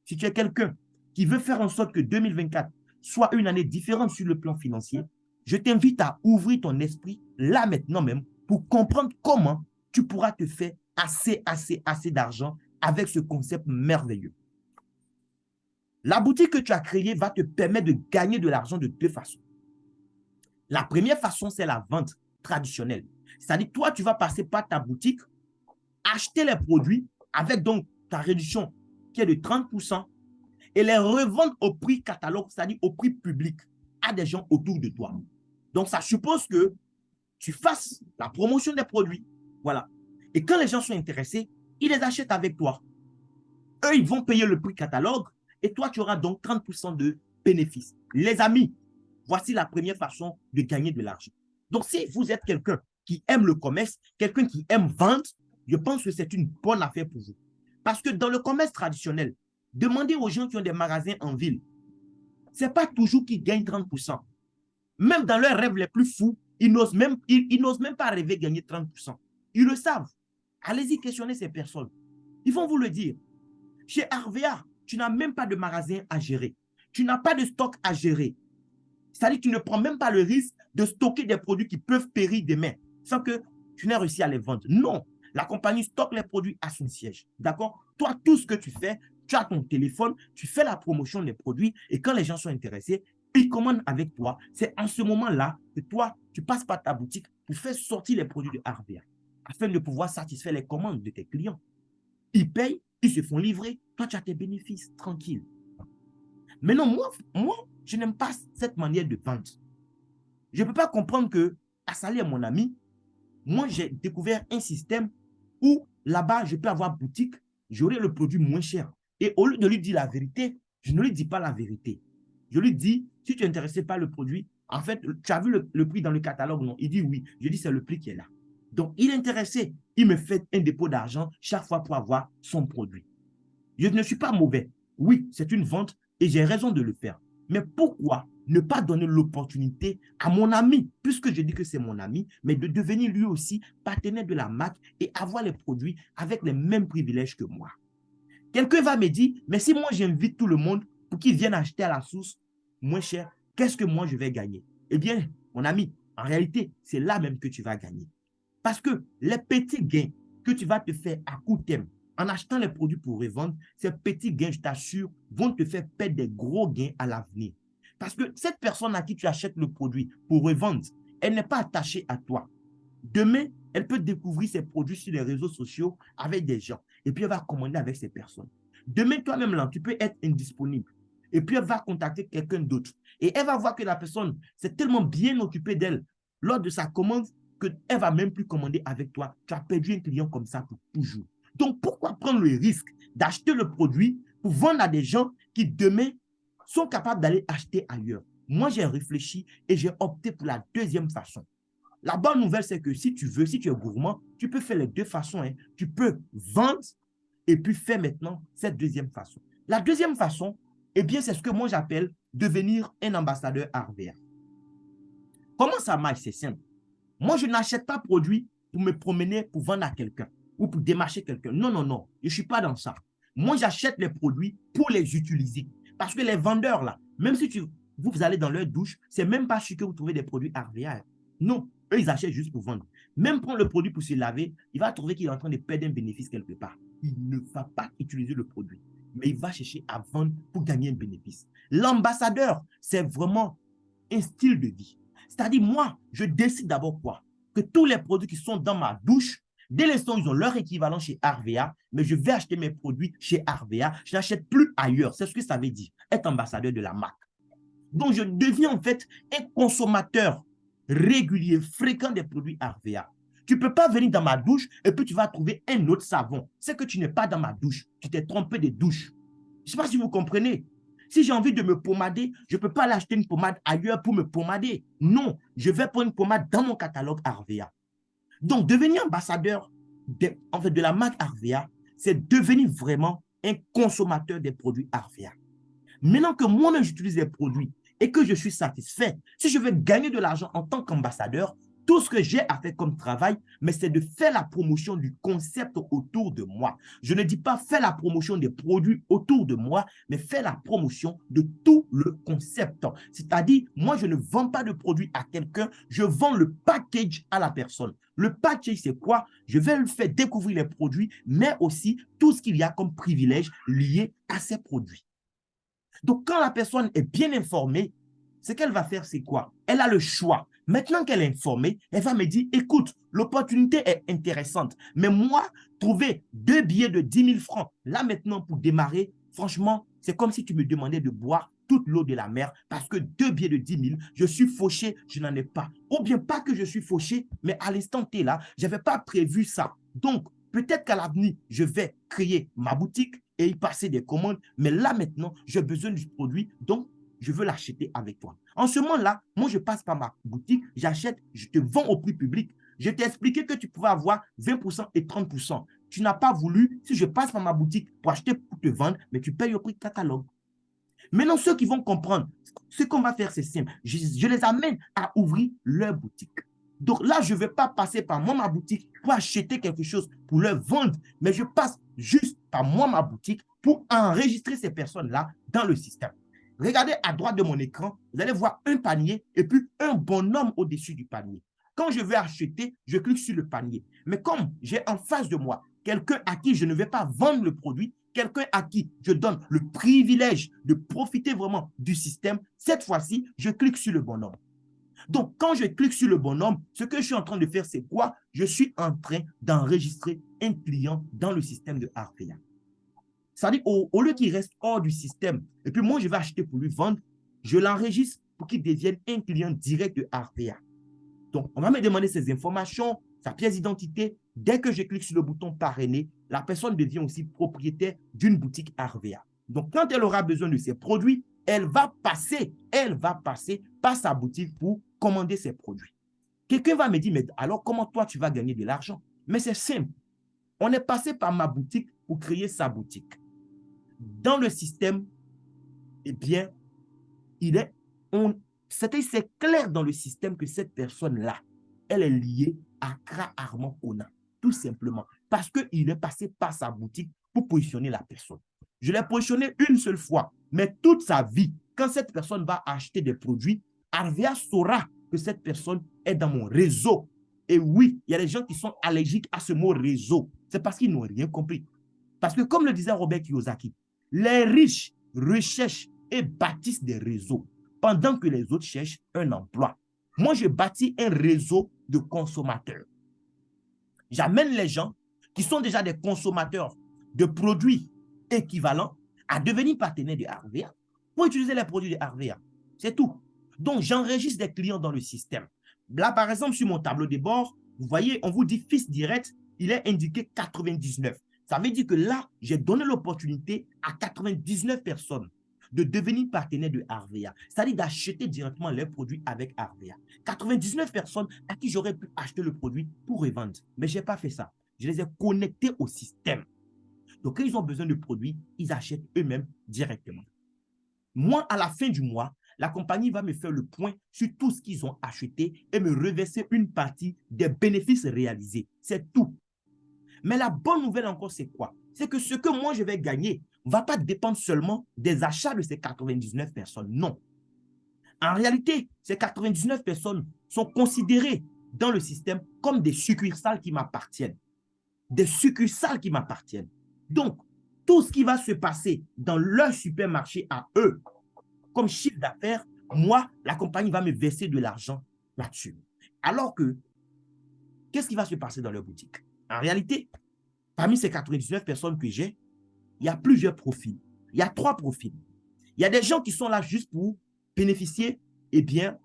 si tu es quelqu'un qui veut faire en sorte que 2024 soit une année différente sur le plan financier, je t'invite à ouvrir ton esprit là maintenant même pour comprendre comment tu pourras te faire assez d'argent avec ce concept merveilleux. La boutique que tu as créée va te permettre de gagner de l'argent de 2 façons. La première façon, c'est la vente traditionnelle. C'est-à-dire, toi, tu vas passer par ta boutique, acheter les produits avec donc ta réduction qui est de 30% et les revendre au prix catalogue, c'est-à-dire au prix public à des gens autour de toi. Donc, ça suppose que tu fasses la promotion des produits. Voilà. Et quand les gens sont intéressés, ils les achètent avec toi. Eux, ils vont payer le prix catalogue et toi, tu auras donc 30% de bénéfices. Les amis, voici la première façon de gagner de l'argent. Donc, si vous êtes quelqu'un qui aime le commerce, quelqu'un qui aime vendre, je pense que c'est une bonne affaire pour vous. Parce que dans le commerce traditionnel, demandez aux gens qui ont des magasins en ville, ce n'est pas toujours qu'ils gagnent 30%. Même dans leurs rêves les plus fous, ils n'osent même pas rêver gagner 30%. Ils le savent. Allez-y questionner ces personnes. Ils vont vous le dire. Chez Arvea, tu n'as même pas de magasin à gérer. Tu n'as pas de stock à gérer. C'est-à-dire que tu ne prends même pas le risque de stocker des produits qui peuvent périr demain sans que tu n'aies réussi à les vendre. Non, la compagnie stocke les produits à son siège. D'accord? Toi, tout ce que tu fais, tu as ton téléphone, tu fais la promotion des produits et quand les gens sont intéressés, ils commandent avec toi. C'est en ce moment-là que toi, tu passes par ta boutique pour faire sortir les produits de Arvea afin de pouvoir satisfaire les commandes de tes clients. Ils payent, ils se font livrer. Toi, tu as tes bénéfices tranquilles. Maintenant, moi, je n'aime pas cette manière de vendre. Je ne peux pas comprendre que, à Salé, mon ami, moi, j'ai découvert un système où là-bas, je peux avoir boutique, j'aurai le produit moins cher. Et au lieu de lui dire la vérité, je ne lui dis pas la vérité. Je lui dis, si tu es intéressé par le produit, en fait, tu as vu le prix dans le catalogue, non? Il dit oui. Je dis, c'est le prix qui est là. Donc, il est intéressé. Il me fait un dépôt d'argent chaque fois pour avoir son produit. Je ne suis pas mauvais. Oui, c'est une vente et j'ai raison de le faire. Mais pourquoi ne pas donner l'opportunité à mon ami, puisque je dis que c'est mon ami, mais de devenir lui aussi partenaire de la marque et avoir les produits avec les mêmes privilèges que moi? Quelqu'un va me dire, mais si moi j'invite tout le monde pour qu'ils viennent acheter à la source moins cher, qu'est-ce que moi je vais gagner? Eh bien, mon ami, en réalité, c'est là même que tu vas gagner. Parce que les petits gains que tu vas te faire à court terme en achetant les produits pour revendre, ces petits gains, je t'assure, vont te faire perdre des gros gains à l'avenir. Parce que cette personne à qui tu achètes le produit pour revendre, elle n'est pas attachée à toi. Demain, elle peut découvrir ses produits sur les réseaux sociaux avec des gens et puis elle va commander avec ces personnes. Demain, toi-même, là, tu peux être indisponible et puis elle va contacter quelqu'un d'autre et elle va voir que la personne s'est tellement bien occupée d'elle lors de sa commande qu'elle ne va même plus commander avec toi. Tu as perdu un client comme ça pour toujours. Donc, pourquoi prendre le risque d'acheter le produit pour vendre à des gens qui, demain, sont capables d'aller acheter ailleurs? Moi, j'ai réfléchi et j'ai opté pour la deuxième façon. La bonne nouvelle, c'est que si tu veux, si tu es gourmand, tu peux faire les deux façons. Hein. Tu peux vendre et puis faire maintenant cette deuxième façon. La deuxième façon, eh bien, c'est ce que moi j'appelle devenir un ambassadeur Arvea. Comment ça marche? C'est simple. Moi, je n'achète pas produit pour me promener, pour vendre à quelqu'un ou pour démarcher quelqu'un. Non, non, non. Je ne suis pas dans ça. Moi, j'achète les produits pour les utiliser. Parce que les vendeurs, là, même si vous allez dans leur douche, c'est même pas sûr que vous trouvez des produits Arvea. Non, eux, ils achètent juste pour vendre. Même prendre le produit pour se laver, il va trouver qu'il est en train de perdre un bénéfice quelque part. Il ne va pas utiliser le produit, mais il va chercher à vendre pour gagner un bénéfice. L'ambassadeur, c'est vraiment un style de vie. C'est-à-dire, moi, je décide d'abord quoi? Que tous les produits qui sont dans ma douche, dès l'instant où ils ont leur équivalent chez Arvea, mais je vais acheter mes produits chez Arvea, je n'achète plus ailleurs. C'est ce que ça veut dire, être ambassadeur de la marque. Donc, je deviens en fait un consommateur régulier, fréquent des produits Arvea. Tu ne peux pas venir dans ma douche et puis tu vas trouver un autre savon. C'est que tu n'es pas dans ma douche. Tu t'es trompé de douche. Je ne sais pas si vous comprenez. Si j'ai envie de me pommader, je ne peux pas aller acheter une pommade ailleurs pour me pommader. Non, je vais prendre une pommade dans mon catalogue Arvea. Donc, devenir ambassadeur de la marque Arvea, c'est devenir vraiment un consommateur des produits Arvea. Maintenant que moi-même j'utilise les produits et que je suis satisfait, si je veux gagner de l'argent en tant qu'ambassadeur, tout ce que j'ai à faire comme travail, mais c'est de faire la promotion du concept autour de moi. Je ne dis pas faire la promotion des produits autour de moi, mais faire la promotion de tout le concept. C'est-à-dire, moi, je ne vends pas de produit à quelqu'un, je vends le package à la personne. Le package, c'est quoi? Je vais lui faire découvrir les produits, mais aussi tout ce qu'il y a comme privilège lié à ces produits. Donc, quand la personne est bien informée, ce qu'elle va faire, c'est quoi? Elle a le choix. Maintenant qu'elle est informée, elle va me dire, écoute, l'opportunité est intéressante, mais moi, trouver 2 billets de 10 000 francs, là maintenant pour démarrer, franchement, c'est comme si tu me demandais de boire toute l'eau de la mer parce que 2 billets de 10 000, je suis fauché, je n'en ai pas. Ou bien pas que je suis fauché, mais à l'instant T là, je n'avais pas prévu ça. Donc, peut-être qu'à l'avenir, je vais créer ma boutique et y passer des commandes, mais là maintenant, j'ai besoin du produit, donc je veux l'acheter avec toi. En ce moment-là, moi, je passe par ma boutique, j'achète, je te vends au prix public. Je t'ai expliqué que tu pouvais avoir 20% et 30%. Tu n'as pas voulu, si je passe par ma boutique pour acheter, pour te vendre, mais tu payes au prix de catalogue. Maintenant, ceux qui vont comprendre, ce qu'on va faire, c'est simple. Je les amène à ouvrir leur boutique. Donc là, je ne vais pas passer par moi, ma boutique, pour acheter quelque chose, pour leur vendre, mais je passe juste par moi, ma boutique, pour enregistrer ces personnes-là dans le système. Regardez à droite de mon écran, vous allez voir un panier et puis un bonhomme au-dessus du panier. Quand je vais acheter, je clique sur le panier. Mais comme j'ai en face de moi quelqu'un à qui je ne vais pas vendre le produit, quelqu'un à qui je donne le privilège de profiter vraiment du système, cette fois-ci, je clique sur le bonhomme. Donc, quand je clique sur le bonhomme, ce que je suis en train de faire, c'est quoi? Je suis en train d'enregistrer un client dans le système de Harvea. C'est-à-dire, au lieu qu'il reste hors du système, et puis moi, je vais acheter pour lui vendre, je l'enregistre pour qu'il devienne un client direct de Harvea. Donc, on va me demander ses informations, sa pièce d'identité. Dès que je clique sur le bouton parrainer, la personne devient aussi propriétaire d'une boutique Harvea. Donc, quand elle aura besoin de ses produits, elle va passer par sa boutique pour commander ses produits. Quelqu'un va me dire, mais alors comment toi tu vas gagner de l'argent? Mais c'est simple. On est passé par ma boutique pour créer sa boutique. Dans le système, eh bien, c'est clair dans le système que cette personne-là, elle est liée à Accra Armand Kona, tout simplement, parce qu'il est passé par sa boutique pour positionner la personne. Je l'ai positionné une seule fois, mais toute sa vie, quand cette personne va acheter des produits, Harvea saura que cette personne est dans mon réseau. Et oui, il y a des gens qui sont allergiques à ce mot réseau. C'est parce qu'ils n'ont rien compris. Parce que comme le disait Robert Kiyosaki, les riches recherchent et bâtissent des réseaux pendant que les autres cherchent un emploi. Moi, je bâtis un réseau de consommateurs. J'amène les gens qui sont déjà des consommateurs de produits équivalents à devenir partenaires de Harvea pour utiliser les produits de Harvea. C'est tout. Donc, j'enregistre des clients dans le système. Là, par exemple, sur mon tableau de bord, vous voyez, on vous dit fils direct, il est indiqué 99. Ça veut dire que là, j'ai donné l'opportunité à 99 personnes de devenir partenaire de Harvea, c'est-à-dire d'acheter directement les produits avec Harvea. 99 personnes à qui j'aurais pu acheter le produit pour revendre, mais je n'ai pas fait ça. Je les ai connectés au système. Donc, quand ils ont besoin de produits, ils achètent eux-mêmes directement. Moi, à la fin du mois, la compagnie va me faire le point sur tout ce qu'ils ont acheté et me reverser une partie des bénéfices réalisés. C'est tout. Mais la bonne nouvelle encore, c'est quoi? C'est que ce que moi, je vais gagner ne va pas dépendre seulement des achats de ces 99 personnes. Non. En réalité, ces 99 personnes sont considérées dans le système comme des succursales qui m'appartiennent. Des succursales qui m'appartiennent. Donc, tout ce qui va se passer dans leur supermarché à eux, comme chiffre d'affaires, moi, la compagnie va me verser de l'argent là-dessus. Alors que, qu'est-ce qui va se passer dans leur boutique? En réalité, parmi ces 99 personnes que j'ai, il y a plusieurs profils. Il y a 3 profils. Il y a des gens qui sont là juste pour bénéficier eh bien,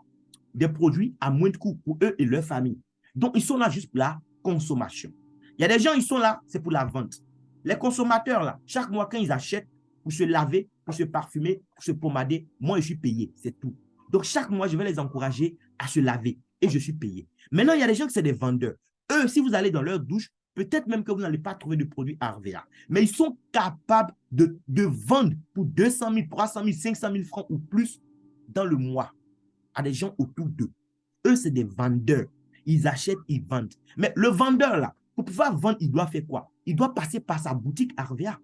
des produits à moins de coût pour eux et leur famille. Donc, ils sont là juste pour la consommation. Il y a des gens, ils sont là, c'est pour la vente. Les consommateurs, là, chaque mois, quand ils achètent pour se laver, pour se parfumer, pour se pomader, moi, je suis payé, c'est tout. Donc, chaque mois, je vais les encourager à se laver et je suis payé. Maintenant, il y a des gens qui sont des vendeurs. Eux, si vous allez dans leur douche, peut-être même que vous n'allez pas trouver de produit Harvea, mais ils sont capables de vendre pour 200 000, 300 000, 500 000 francs ou plus dans le mois à des gens autour d'eux. Eux, c'est des vendeurs. ils achètent, ils vendent. Mais le vendeur, là, pour pouvoir vendre, il doit faire quoi? Il doit passer par sa boutique Harvea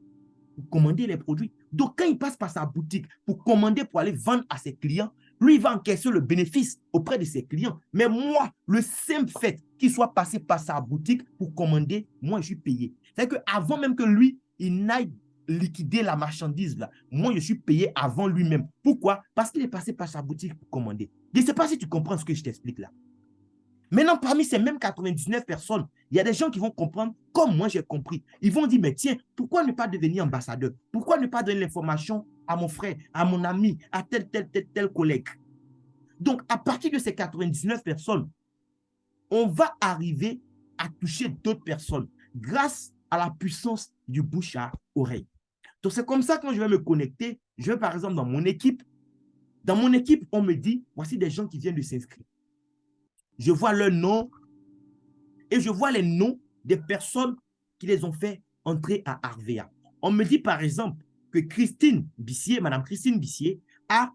pour commander les produits. Donc, quand il passe par sa boutique pour commander, pour aller vendre à ses clients, lui, il va encaisser le bénéfice auprès de ses clients. Mais moi, le simple fait qu'il soit passé par sa boutique pour commander, moi, je suis payé. C'est-à-dire qu'avant même que lui, il n'aille liquider la marchandise, là, moi, je suis payé avant lui-même. Pourquoi? Parce qu'il est passé par sa boutique pour commander. Je ne sais pas si tu comprends ce que je t'explique là. Maintenant, parmi ces mêmes 99 personnes, il y a des gens qui vont comprendre comme moi j'ai compris. Ils vont dire, mais tiens, pourquoi ne pas devenir ambassadeur? Pourquoi ne pas donner l'information à mon frère, à mon ami, à tel collègue? Donc, à partir de ces 99 personnes, on va arriver à toucher d'autres personnes grâce à la puissance du bouche à oreille. Donc, c'est comme ça que quand je vais me connecter, je vais par exemple dans mon équipe. Dans mon équipe, on me dit, voici des gens qui viennent de s'inscrire. Je vois leur nom et je vois les noms des personnes qui les ont fait entrer à Harvea. On me dit par exemple que Christine Bissier, Madame Christine Bissier, a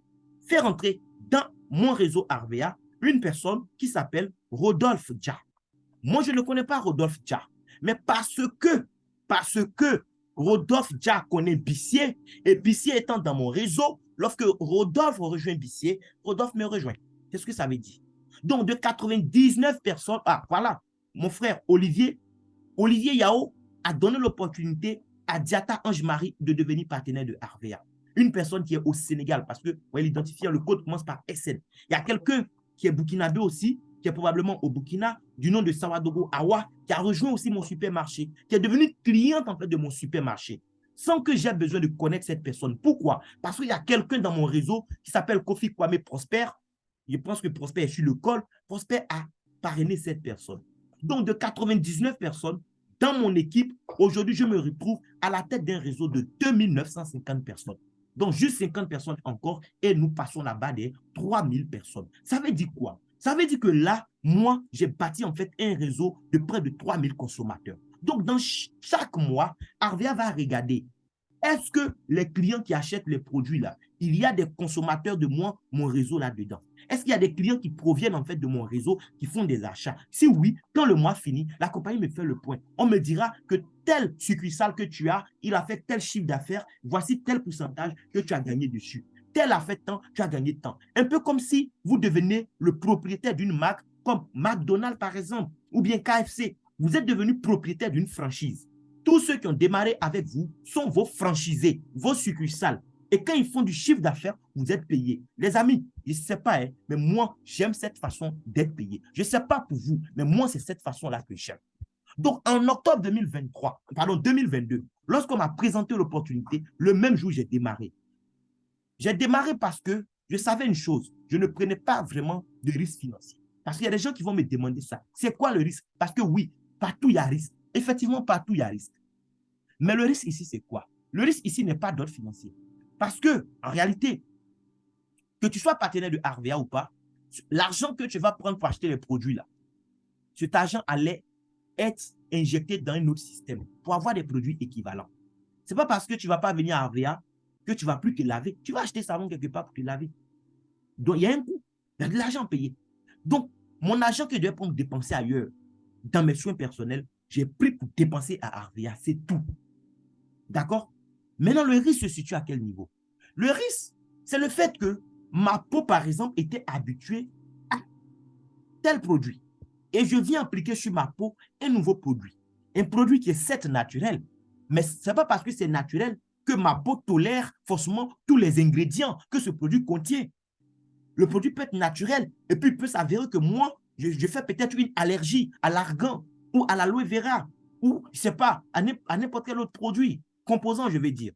fait entrer dans mon réseau Harvea une personne qui s'appelle Rodolphe Dja. Moi, je ne connais pas Rodolphe Dja, mais parce que Rodolphe Dja connaît Bissier, et Bissier étant dans mon réseau, lorsque Rodolphe rejoint Bissier, Rodolphe me rejoint. Qu'est-ce que ça veut dire? Donc, de 99 personnes, voilà, mon frère Olivier Yao a donné l'opportunité à Diata Ange-Marie de devenir partenaire de Harvea. Une personne qui est au Sénégal, parce que l'identifiant, le code commence par SN. Il y a quelqu'un qui est burkinabé aussi, qui est probablement au Burkina, du nom de Sawadogo Awa, qui a rejoint aussi mon supermarché, qui est devenu cliente en fait de mon supermarché, sans que j'ai besoin de connaître cette personne. Pourquoi? Parce qu'il y a quelqu'un dans mon réseau qui s'appelle Kofi Kwame Prosper. Je pense que Prosper est sur le col. Prosper a parrainé cette personne. Donc, de 99 personnes dans mon équipe, aujourd'hui, je me retrouve à la tête d'un réseau de 2950 personnes. Donc, juste 50 personnes encore et nous passons là-bas des 3000 personnes. Ça veut dire quoi? Ça veut dire que là, moi, j'ai bâti en fait un réseau de près de 3000 consommateurs. Donc, dans chaque mois, Harvea va regarder est-ce que les clients qui achètent les produits là, il y a des consommateurs de mon réseau là-dedans? Est-ce qu'il y a des clients qui proviennent en fait de mon réseau, qui font des achats? Si oui, quand le mois finit, la compagnie me fait le point. On me dira que tel succursale que tu as, il a fait tel chiffre d'affaires, voici tel pourcentage que tu as gagné dessus. Tel a fait tant, tu as gagné tant. Un peu comme si vous devenez le propriétaire d'une marque comme McDonald's par exemple, ou bien KFC. Vous êtes devenu propriétaire d'une franchise. Tous ceux qui ont démarré avec vous sont vos franchisés, vos succursales. Et quand ils font du chiffre d'affaires, vous êtes payés. Les amis, je ne sais pas, mais moi, j'aime cette façon d'être payé. Je ne sais pas pour vous, mais moi, c'est cette façon-là que j'aime. Donc, en octobre 2022, lorsqu'on m'a présenté l'opportunité, le même jour, j'ai démarré. J'ai démarré parce que je savais une chose, je ne prenais pas vraiment de risque financier. Parce qu'il y a des gens qui vont me demander ça. C'est quoi le risque? Parce que oui, partout il y a risque. Effectivement, partout il y a risque. Mais le risque ici, c'est quoi? Le risque ici n'est pas d'ordre financier. Parce que, en réalité, que tu sois partenaire de Harvea ou pas, l'argent que tu vas prendre pour acheter les produits là, cet argent allait être injecté dans un autre système pour avoir des produits équivalents. Ce n'est pas parce que tu ne vas pas venir à Harvea que tu ne vas plus te laver. Tu vas acheter savon quelque part pour te laver. Donc, il y a un coût. Il y a de l'argent payé. Donc, mon argent que je devais prendre dépenser ailleurs, dans mes soins personnels, j'ai pris pour dépenser à Harvea. C'est tout. D'accord? Maintenant, le risque se situe à quel niveau? Le risque, c'est le fait que ma peau, par exemple, était habituée à tel produit. Et je viens appliquer sur ma peau un nouveau produit. Un produit qui est certes naturel, mais ce n'est pas parce que c'est naturel que ma peau tolère forcément tous les ingrédients que ce produit contient. Le produit peut être naturel et puis il peut s'avérer que moi, je fais peut-être une allergie à l'argan ou à l'aloe vera ou, je ne sais pas, à n'importe quel autre produit, composant, je vais dire.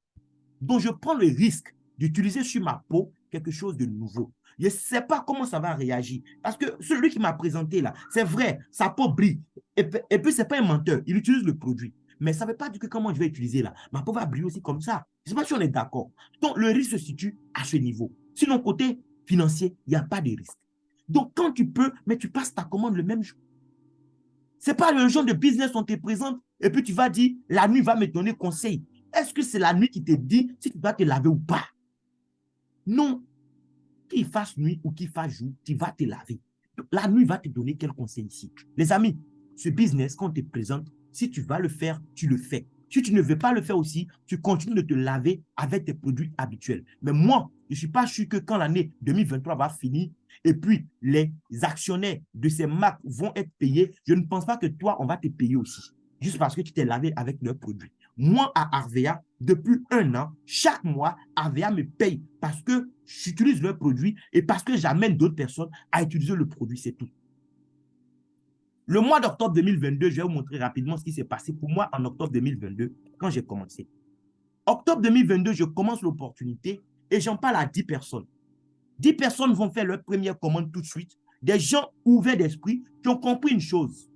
Donc, je prends le risque d'utiliser sur ma peau quelque chose de nouveau. Je ne sais pas comment ça va réagir. Parce que celui qui m'a présenté là, c'est vrai, sa peau brille. Et puis, ce n'est pas un menteur, il utilise le produit. Mais ça ne veut pas dire que comment je vais utiliser là. Ma peau va briller aussi comme ça. Je ne sais pas si on est d'accord. Donc, le risque se situe à ce niveau. Sinon, côté financier, il n'y a pas de risque. Donc, quand tu peux, mais tu passes ta commande le même jour. Ce n'est pas le genre de business on te présente et puis tu vas dire, la nuit va me donner conseil. Est-ce que c'est la nuit qui te dit si tu dois te laver ou pas? Non. Qu'il fasse nuit ou qu'il fasse jour, tu vas te laver. La nuit va te donner quel conseil ici? Les amis, ce business qu'on te présente, si tu vas le faire, tu le fais. Si tu ne veux pas le faire aussi, tu continues de te laver avec tes produits habituels. Mais moi, je ne suis pas sûr que quand l'année 2023 va finir et puis les actionnaires de ces marques vont être payés, je ne pense pas que toi, on va te payer aussi. Juste parce que tu t'es lavé avec leurs produits. Moi, à Arvea, depuis 1 an, chaque mois, Arvea me paye parce que j'utilise leurs produits et parce que j'amène d'autres personnes à utiliser le produit, c'est tout. Le mois d'octobre 2022, je vais vous montrer rapidement ce qui s'est passé pour moi en octobre 2022 quand j'ai commencé. Octobre 2022, je commence l'opportunité et j'en parle à 10 personnes. 10 personnes vont faire leur première commande tout de suite. Des gens ouverts d'esprit qui ont compris une chose.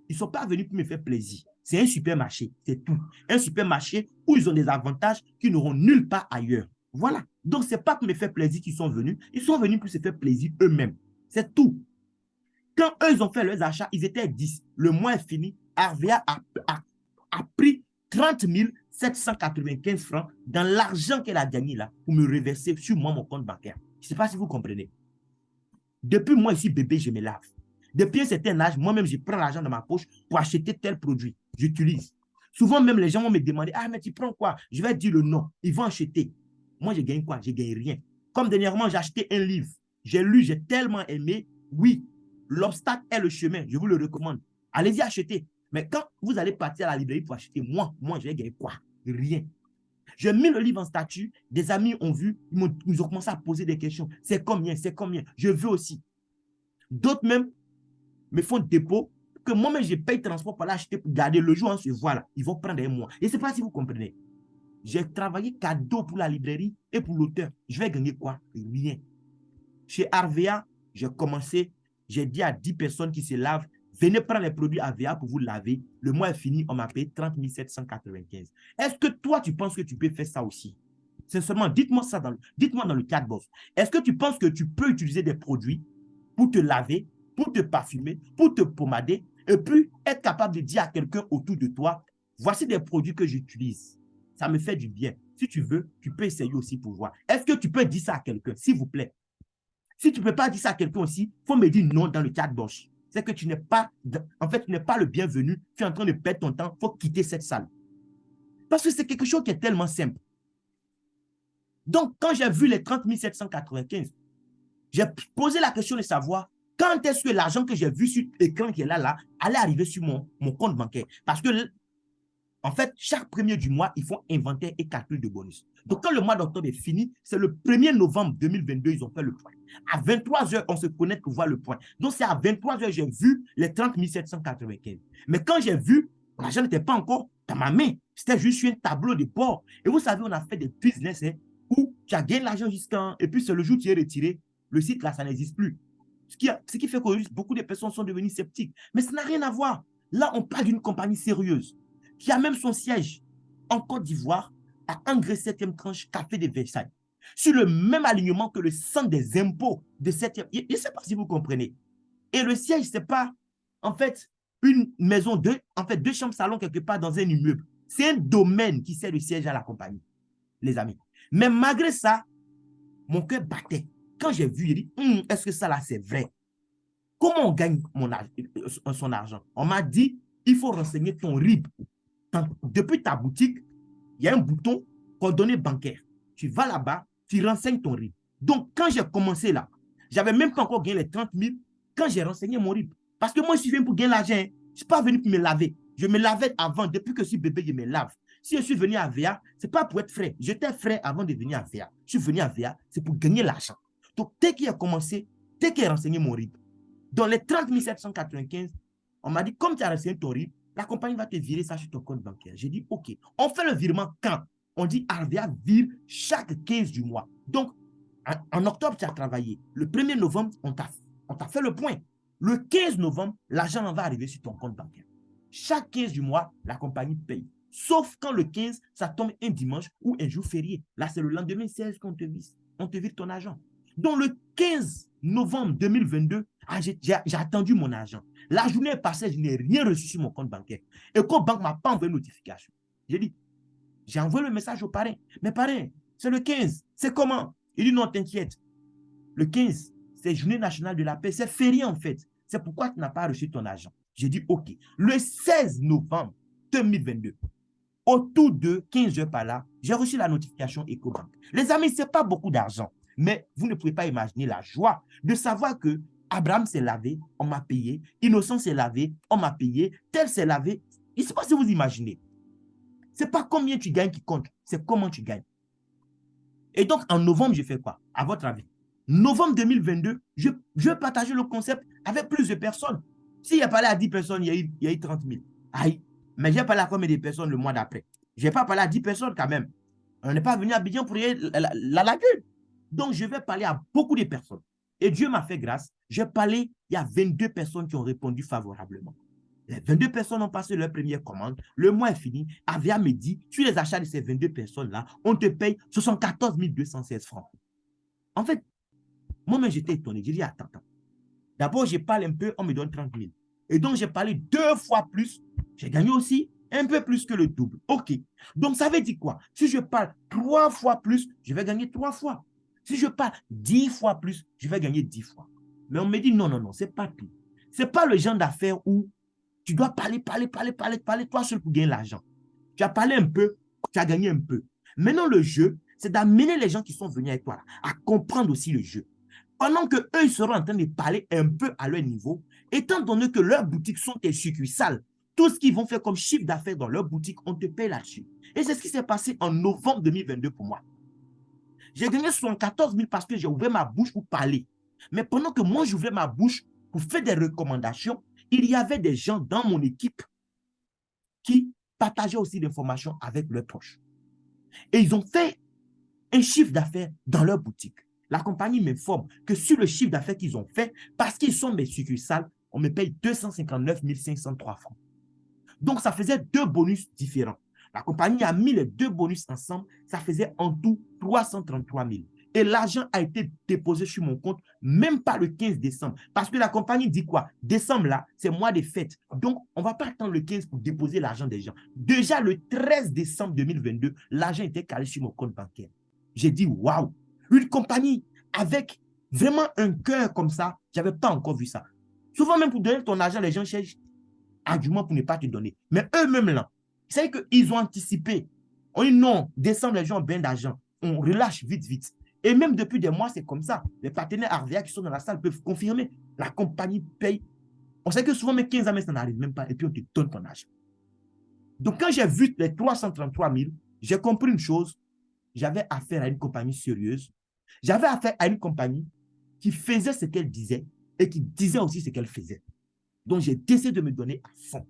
Ils ne sont pas venus pour me faire plaisir. C'est un supermarché, c'est tout. Un supermarché où ils ont des avantages qu'ils n'auront nulle part ailleurs. Voilà. Donc, ce n'est pas pour me faire plaisir qu'ils sont venus. Ils sont venus pour se faire plaisir eux-mêmes. C'est tout. Quand eux, ils ont fait leurs achats, ils étaient 10. Le mois est fini. Arvea a pris 30 795 francs dans l'argent qu'elle a gagné là pour me reverser sur moi, mon compte bancaire. Je ne sais pas si vous comprenez. Depuis moi ici, bébé, je me lave. Depuis un certain âge, moi-même, je prends l'argent dans ma poche pour acheter tel produit. J'utilise. Souvent, même les gens vont me demander, ah, mais tu prends quoi? Je vais dire le nom. Ils vont acheter. Moi, je gagne quoi? Je gagne rien. Comme dernièrement, j'ai acheté un livre. J'ai lu, j'ai tellement aimé. Oui, l'obstacle est le chemin. Je vous le recommande. Allez-y acheter. Mais quand vous allez partir à la librairie pour acheter, moi, je vais gagner quoi? Rien. J'ai mis le livre en statut. Des amis ont vu. Ils ont commencé à poser des questions. C'est combien? C'est combien? Je veux aussi. D'autres même me font dépôt que moi-même, je paye transport pour l'acheter pour garder le jour. On se voit là. Ils vont prendre un mois. Je ne sais pas si vous comprenez. J'ai travaillé cadeau pour la librairie et pour l'auteur. Je vais gagner quoi? Rien. Chez Arvea, j'ai commencé. J'ai dit à 10 personnes qui se lavent, venez prendre les produits Arvea pour vous laver. Le mois est fini, on m'a payé 30 795. Est-ce que toi, tu penses que tu peux faire ça aussi? Sincèrement, dites-moi ça dites-moi dans le chat box. Est-ce que tu penses que tu peux utiliser des produits pour te laver, pour te parfumer, pour te pommader, et puis être capable de dire à quelqu'un autour de toi, voici des produits que j'utilise. Ça me fait du bien. Si tu veux, tu peux essayer aussi pour voir. Est-ce que tu peux dire ça à quelqu'un, s'il vous plaît? Si tu ne peux pas dire ça à quelqu'un aussi, il faut me dire non dans le chat box. C'est que tu n'es pas, en fait, tu n'es pas le bienvenu. Tu es en train de perdre ton temps. Il faut quitter cette salle. Parce que c'est quelque chose qui est tellement simple. Donc, quand j'ai vu les 30 795, j'ai posé la question de savoir quand est-ce que l'argent que j'ai vu sur l'écran qui est là, allait arriver sur mon compte bancaire. Parce que, en fait, chaque premier du mois, ils font inventaire et calcul de bonus. Donc, quand le mois d'octobre est fini, c'est le 1er novembre 2022, ils ont fait le point. À 23 h, on se connecte pour voir le point. Donc, c'est à 23 h, j'ai vu les 30 795. Mais quand j'ai vu, l'argent n'était pas encore dans ma main. C'était juste sur un tableau de bord. Et vous savez, on a fait des business où tu as gagné l'argent jusqu'à... Et puis, c'est le jour où tu es retiré. Le site, là, ça n'existe plus. Ce qui fait que beaucoup de personnes sont devenues sceptiques. Mais ça n'a rien à voir. Là, on parle d'une compagnie sérieuse qui a même son siège en Côte d'Ivoire, à Angrès 7e tranche, Café de Versailles, sur le même alignement que le centre des impôts de 7e. Je ne sais pas si vous comprenez. Et le siège, ce n'est pas, en fait, une maison, deux chambres salon quelque part dans un immeuble. C'est un domaine qui sert de siège à la compagnie, les amis. Mais malgré ça, mon cœur battait. Quand j'ai vu, j'ai dit, est-ce que ça là, c'est vrai? Comment on gagne son argent? On m'a dit, il faut renseigner ton RIB. Depuis ta boutique, il y a un bouton coordonnées bancaires. Tu vas là-bas, tu renseignes ton RIB. Donc, quand j'ai commencé là, je n'avais même pas encore gagné les 30 000 quand j'ai renseigné mon RIB. Parce que moi, je suis venu pour gagner l'argent. Je ne suis pas venu pour me laver. Je me lavais avant. Depuis que je suis bébé, je me lave. Si je suis venu à VA, ce n'est pas pour être frais. J'étais frais avant de venir à VA. Je suis venu à VA, c'est pour gagner l'argent. Donc, dès qu'il a commencé, dès qu'il a renseigné mon RIB, dans les 30 795, on m'a dit, comme tu as renseigné ton RIB, la compagnie va te virer ça sur ton compte bancaire. J'ai dit, OK. On fait le virement quand? On dit, Arvea vire chaque 15 du mois. Donc, en octobre, tu as travaillé. Le 1er novembre, on t'a fait le point. Le 15 novembre, l'argent va arriver sur ton compte bancaire. Chaque 15 du mois, la compagnie paye. Sauf quand le 15, ça tombe un dimanche ou un jour férié. Là, c'est le lendemain 16 qu'on te vire. On te vire ton argent. Donc, le 15 novembre 2022, j'ai attendu mon argent. La journée est passée, je n'ai rien reçu sur mon compte bancaire. EcoBank ne m'a pas envoyé une notification. J'ai dit, j'ai envoyé le message au parrain. Mais parrain, c'est le 15. C'est comment? Il dit, non, t'inquiète. Le 15, c'est Journée nationale de la paix, c'est férié en fait. C'est pourquoi tu n'as pas reçu ton argent. J'ai dit, OK. Le 16 novembre 2022, autour de 15 heures par là, j'ai reçu la notification EcoBank. Les amis, ce n'est pas beaucoup d'argent, mais vous ne pouvez pas imaginer la joie de savoir que Abraham s'est lavé, on m'a payé, Innocent s'est lavé, on m'a payé, tel s'est lavé. Je ne sais pas si vous imaginez. Ce n'est pas combien tu gagnes qui compte, c'est comment tu gagnes. Et donc, en novembre, je fais quoi, à votre avis? Novembre 2022, je partageais le concept avec plus de personnes. S'il y a parlé à 10 personnes, il y a eu 30 000. Aïe. Mais j'ai parlé à combien de personnes le mois d'après? Je n'ai pas parlé à 10 personnes quand même. On n'est pas venu à Abidjan pour la lagune. Donc, je vais parler à beaucoup de personnes. Et Dieu m'a fait grâce. J'ai parlé, il y a 22 personnes qui ont répondu favorablement. Les 22 personnes ont passé leur première commande. Le mois est fini. Avia me dit, sur les achats de ces 22 personnes-là, on te paye 74 216 francs. En fait, moi-même, j'étais étonné. J'ai dit, attends. D'abord, je parle un peu, on me donne 30 000. Et donc, j'ai parlé 2 fois plus. J'ai gagné aussi un peu plus que le double. OK. Donc, ça veut dire quoi? Si je parle 3 fois plus, je vais gagner 3 fois. Si je parle 10 fois plus, je vais gagner 10 fois. Mais on me dit, non, ce n'est pas tout. Ce n'est pas le genre d'affaires où tu dois parler, toi seul pour gagner l'argent. Tu as parlé un peu, tu as gagné un peu. Maintenant, le jeu, c'est d'amener les gens qui sont venus avec toi là, à comprendre aussi le jeu. Pendant qu'eux, ils seront en train de parler un peu à leur niveau, étant donné que leurs boutiques sont tes succursales, tout ce qu'ils vont faire comme chiffre d'affaires dans leur boutique, on te paye là-dessus. Et c'est ce qui s'est passé en novembre 2022 pour moi. J'ai gagné 74 000 parce que j'ai ouvert ma bouche pour parler. Mais pendant que moi, j'ouvrais ma bouche pour faire des recommandations, il y avait des gens dans mon équipe qui partageaient aussi l'information avec leurs proches. Et ils ont fait un chiffre d'affaires dans leur boutique. La compagnie m'informe que sur le chiffre d'affaires qu'ils ont fait, parce qu'ils sont mes succursales, on me paye 259 503 francs. Donc, ça faisait 2 bonus différents. La compagnie a mis les 2 bonus ensemble, ça faisait en tout 333 000. Et l'argent a été déposé sur mon compte, même pas le 15 décembre. Parce que la compagnie dit quoi? Décembre, là, c'est mois des fêtes. Donc, on ne va pas attendre le 15 pour déposer l'argent des gens. Déjà, le 13 décembre 2022, l'argent était calé sur mon compte bancaire. J'ai dit, waouh, une compagnie avec vraiment un cœur comme ça, je n'avais pas encore vu ça. Souvent, même pour donner ton argent, les gens cherchent argument pour ne pas te donner. Mais eux-mêmes, là, c'est qu'ils ont anticipé. On dit non, décembre, les gens ont bien d'argent. On relâche vite. Et même depuis des mois, c'est comme ça. Les partenaires Arvea qui sont dans la salle peuvent confirmer. La compagnie paye. On sait que souvent, mais 15 ans, mais ça n'arrive même pas. Et puis, on te donne ton argent. Donc, quand j'ai vu les 333 000, j'ai compris une chose. J'avais affaire à une compagnie sérieuse. J'avais affaire à une compagnie qui faisait ce qu'elle disait et qui disait aussi ce qu'elle faisait. Donc, j'ai décidé de me donner à fond.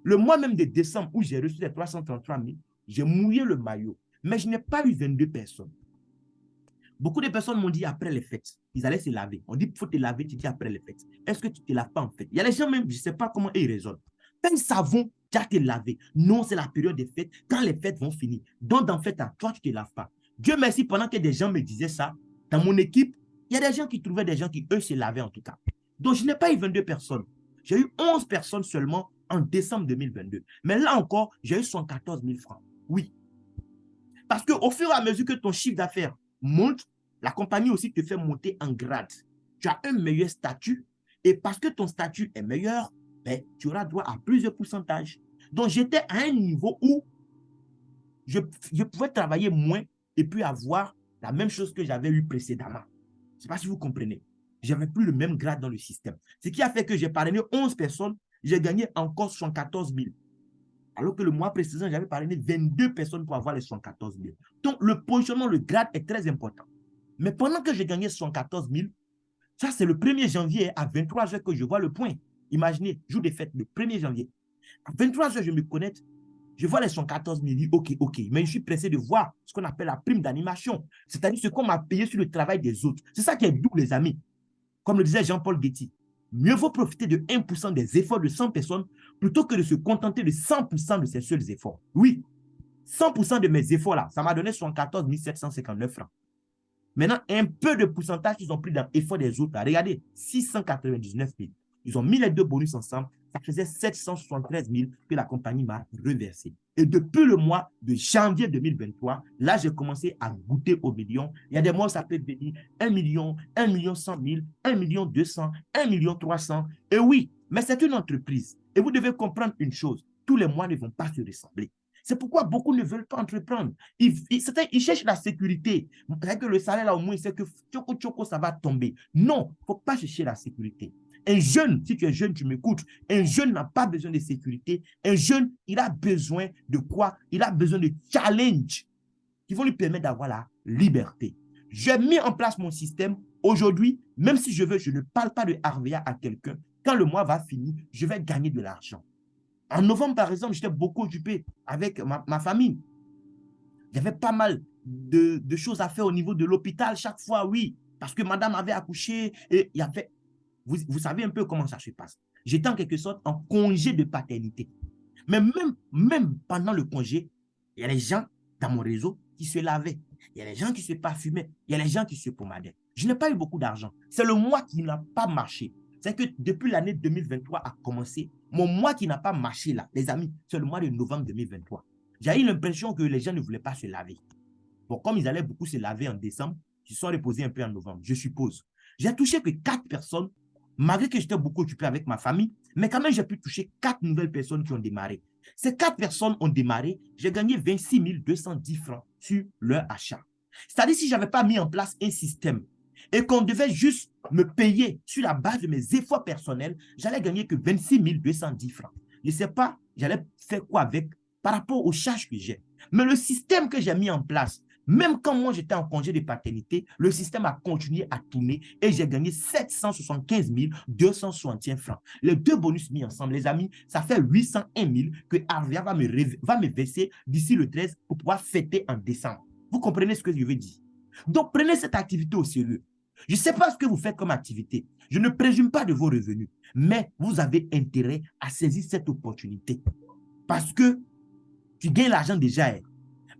Le mois même de décembre où j'ai reçu les 333 000, j'ai mouillé le maillot. Mais je n'ai pas eu 22 personnes. Beaucoup de personnes m'ont dit après les fêtes, ils allaient se laver. On dit, il faut te laver, tu dis après les fêtes. Est-ce que tu ne te laves pas en fait? Il y a les gens même, je ne sais pas comment ils raisonnent. Peine savon, tu as te laver. Non, c'est la période des fêtes. Quand les fêtes vont finir, donc en fait, toi, tu ne te laves pas. Dieu merci, pendant que des gens me disaient ça, dans mon équipe, il y a des gens qui trouvaient des gens qui, eux, se lavaient en tout cas. Donc, je n'ai pas eu 22 personnes. J'ai eu 11 personnes seulement en décembre 2022. Mais là encore, j'ai eu 114 000 francs. Oui. Parce qu'au fur et à mesure que ton chiffre d'affaires monte, la compagnie aussi te fait monter en grade. Tu as un meilleur statut et parce que ton statut est meilleur, ben, tu auras droit à plusieurs pourcentages. Donc, j'étais à un niveau où je pouvais travailler moins et puis avoir la même chose que j'avais eu précédemment. Je ne sais pas si vous comprenez. Je n'avais plus le même grade dans le système. Ce qui a fait que j'ai parrainé 11 personnes, j'ai gagné encore 74 000. Alors que le mois précédent, j'avais parrainé 22 personnes pour avoir les 74 000. Donc, le positionnement, le grade est très important. Mais pendant que j'ai gagné 74 000, ça, c'est le 1er janvier à 23 h que je vois le point. Imaginez, jour des fêtes, le 1er janvier. À 23 h, je me connecte. Je vois les 114 000. OK. Mais je suis pressé de voir ce qu'on appelle la prime d'animation. C'est-à-dire ce qu'on m'a payé sur le travail des autres. C'est ça qui est doux, les amis. Comme le disait Jean-Paul Getty, mieux vaut profiter de 1% des efforts de 100 personnes plutôt que de se contenter de 100% de ses seuls efforts. Oui, 100% de mes efforts là, ça m'a donné 74 759 francs. Maintenant, un peu de pourcentage qu'ils ont pris dans l'effort des autres. Là. Regardez, 699 000. Ils ont mis les 2 bonus ensemble, ça faisait 773 000 que la compagnie m'a reversé. Et depuis le mois de janvier 2023, là, j'ai commencé à goûter aux millions. Il y a des mois où ça peut venir 1 million, 1 million 100 000, 1 million 200, 1 million 300. Et oui, mais c'est une entreprise. Et vous devez comprendre une chose, tous les mois ne vont pas se ressembler. C'est pourquoi beaucoup ne veulent pas entreprendre. Ils cherchent la sécurité. Avec le salaire, là, au moins, c'est que tchoko, tchoko, ça va tomber. Non, il ne faut pas chercher la sécurité. Un jeune, si tu es jeune, tu m'écoutes, un jeune n'a pas besoin de sécurité. Un jeune, il a besoin de quoi? Il a besoin de challenge qui vont lui permettre d'avoir la liberté. J'ai mis en place mon système. Aujourd'hui, même si je veux, je ne parle pas de RVA à quelqu'un. Quand le mois va finir, je vais gagner de l'argent. En novembre, par exemple, j'étais beaucoup occupé avec ma famille. Il y avait pas mal de choses à faire au niveau de l'hôpital chaque fois, oui, parce que madame avait accouché et il y avait... Vous savez un peu comment ça se passe. J'étais en quelque sorte en congé de paternité. Mais même pendant le congé, il y a les gens dans mon réseau qui se lavaient. Il y a les gens qui se parfumaient. Il y a les gens qui se pommadaient. Je n'ai pas eu beaucoup d'argent. C'est le mois qui n'a pas marché. C'est que depuis l'année 2023 a commencé, mon mois qui n'a pas marché là, les amis, c'est le mois de novembre 2023. J'ai eu l'impression que les gens ne voulaient pas se laver. Bon, comme ils allaient beaucoup se laver en décembre, ils se sont reposés un peu en novembre, je suppose. J'ai touché que 4 personnes, malgré que j'étais beaucoup occupé avec ma famille, mais quand même, j'ai pu toucher 4 nouvelles personnes qui ont démarré. Ces 4 personnes ont démarré, j'ai gagné 26 210 francs sur leur achat. C'est-à-dire, si je n'avais pas mis en place un système et qu'on devait juste me payer sur la base de mes efforts personnels, j'allais gagner que 26 210 francs. Je ne sais pas, j'allais faire quoi avec par rapport aux charges que j'ai. Mais le système que j'ai mis en place, même quand moi j'étais en congé de paternité, le système a continué à tourner et j'ai gagné 775 261 francs. Les deux bonus mis ensemble, les amis, ça fait 801 000 que Arvia va me verser d'ici le 13 pour pouvoir fêter en décembre. Vous comprenez ce que je veux dire? Donc, prenez cette activité au sérieux. Je ne sais pas ce que vous faites comme activité. Je ne présume pas de vos revenus, mais vous avez intérêt à saisir cette opportunité. Parce que tu gagnes l'argent déjà,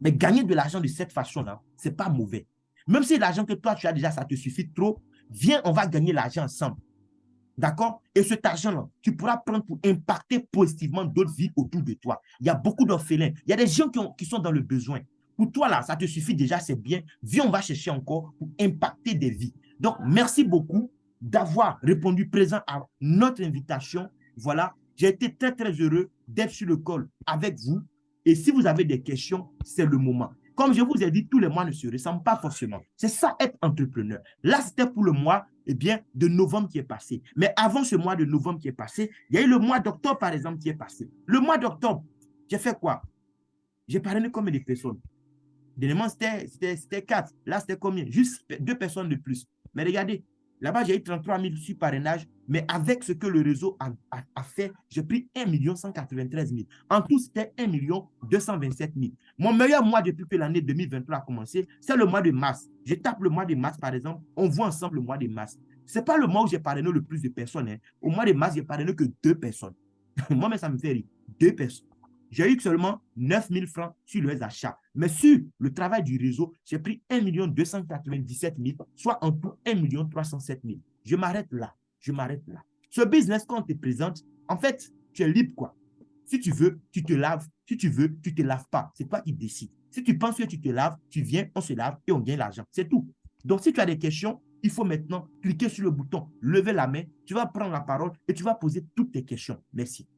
mais gagner de l'argent de cette façon-là, ce n'est pas mauvais. Même si l'argent que toi, tu as déjà, ça te suffit trop, viens, on va gagner l'argent ensemble. D'accord? Et cet argent-là, tu pourras prendre pour impacter positivement d'autres vies autour de toi. Il y a beaucoup d'orphelins. Il y a des gens qui sont dans le besoin. Pour toi, là, ça te suffit déjà, c'est bien. Viens, on va chercher encore pour impacter des vies. Donc, merci beaucoup d'avoir répondu présent à notre invitation. Voilà, j'ai été très, très heureux d'être sur le call avec vous. Et si vous avez des questions, c'est le moment. Comme je vous ai dit, tous les mois ne se ressemblent pas forcément. C'est ça, être entrepreneur. Là, c'était pour le mois de novembre qui est passé. Mais avant ce mois de novembre qui est passé, il y a eu le mois d'octobre, par exemple, qui est passé. Le mois d'octobre, j'ai fait quoi? J'ai parrainé combien de personnes? Dernièrement, c'était 4. Là, c'était combien? Juste 2 personnes de plus. Mais regardez, là-bas, j'ai eu 33 000 sur parrainage, mais avec ce que le réseau a fait, j'ai pris 1 193 000. En tout, c'était 1 227 000. Mon meilleur mois depuis que l'année 2023 a commencé, c'est le mois de mars. Je tape le mois de mars, par exemple, on voit ensemble le mois de mars. Ce n'est pas le mois où j'ai parrainé le plus de personnes. Hein. Au mois de mars, j'ai parrainé que 2 personnes. Moi, mais ça me fait rire. 2 personnes. J'ai eu seulement 9 000 francs sur les achats. Mais sur le travail du réseau, j'ai pris 1 297 000, soit en tout 1 307 000. Je m'arrête là. Je m'arrête là. Ce business qu'on te présente, en fait, tu es libre, quoi. Si tu veux, tu te laves. Si tu veux, tu ne te laves pas. C'est toi qui décides. Si tu penses que tu te laves, tu viens, on se lave et on gagne l'argent. C'est tout. Donc, si tu as des questions, il faut maintenant cliquer sur le bouton, lever la main, tu vas prendre la parole et tu vas poser toutes tes questions. Merci.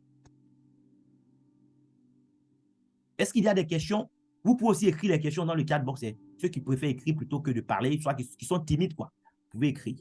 Est-ce qu'il y a des questions? Vous pouvez aussi écrire les questions dans le chat box. Ceux qui préfèrent écrire plutôt que de parler, soit qui sont timides, quoi. Vous pouvez écrire.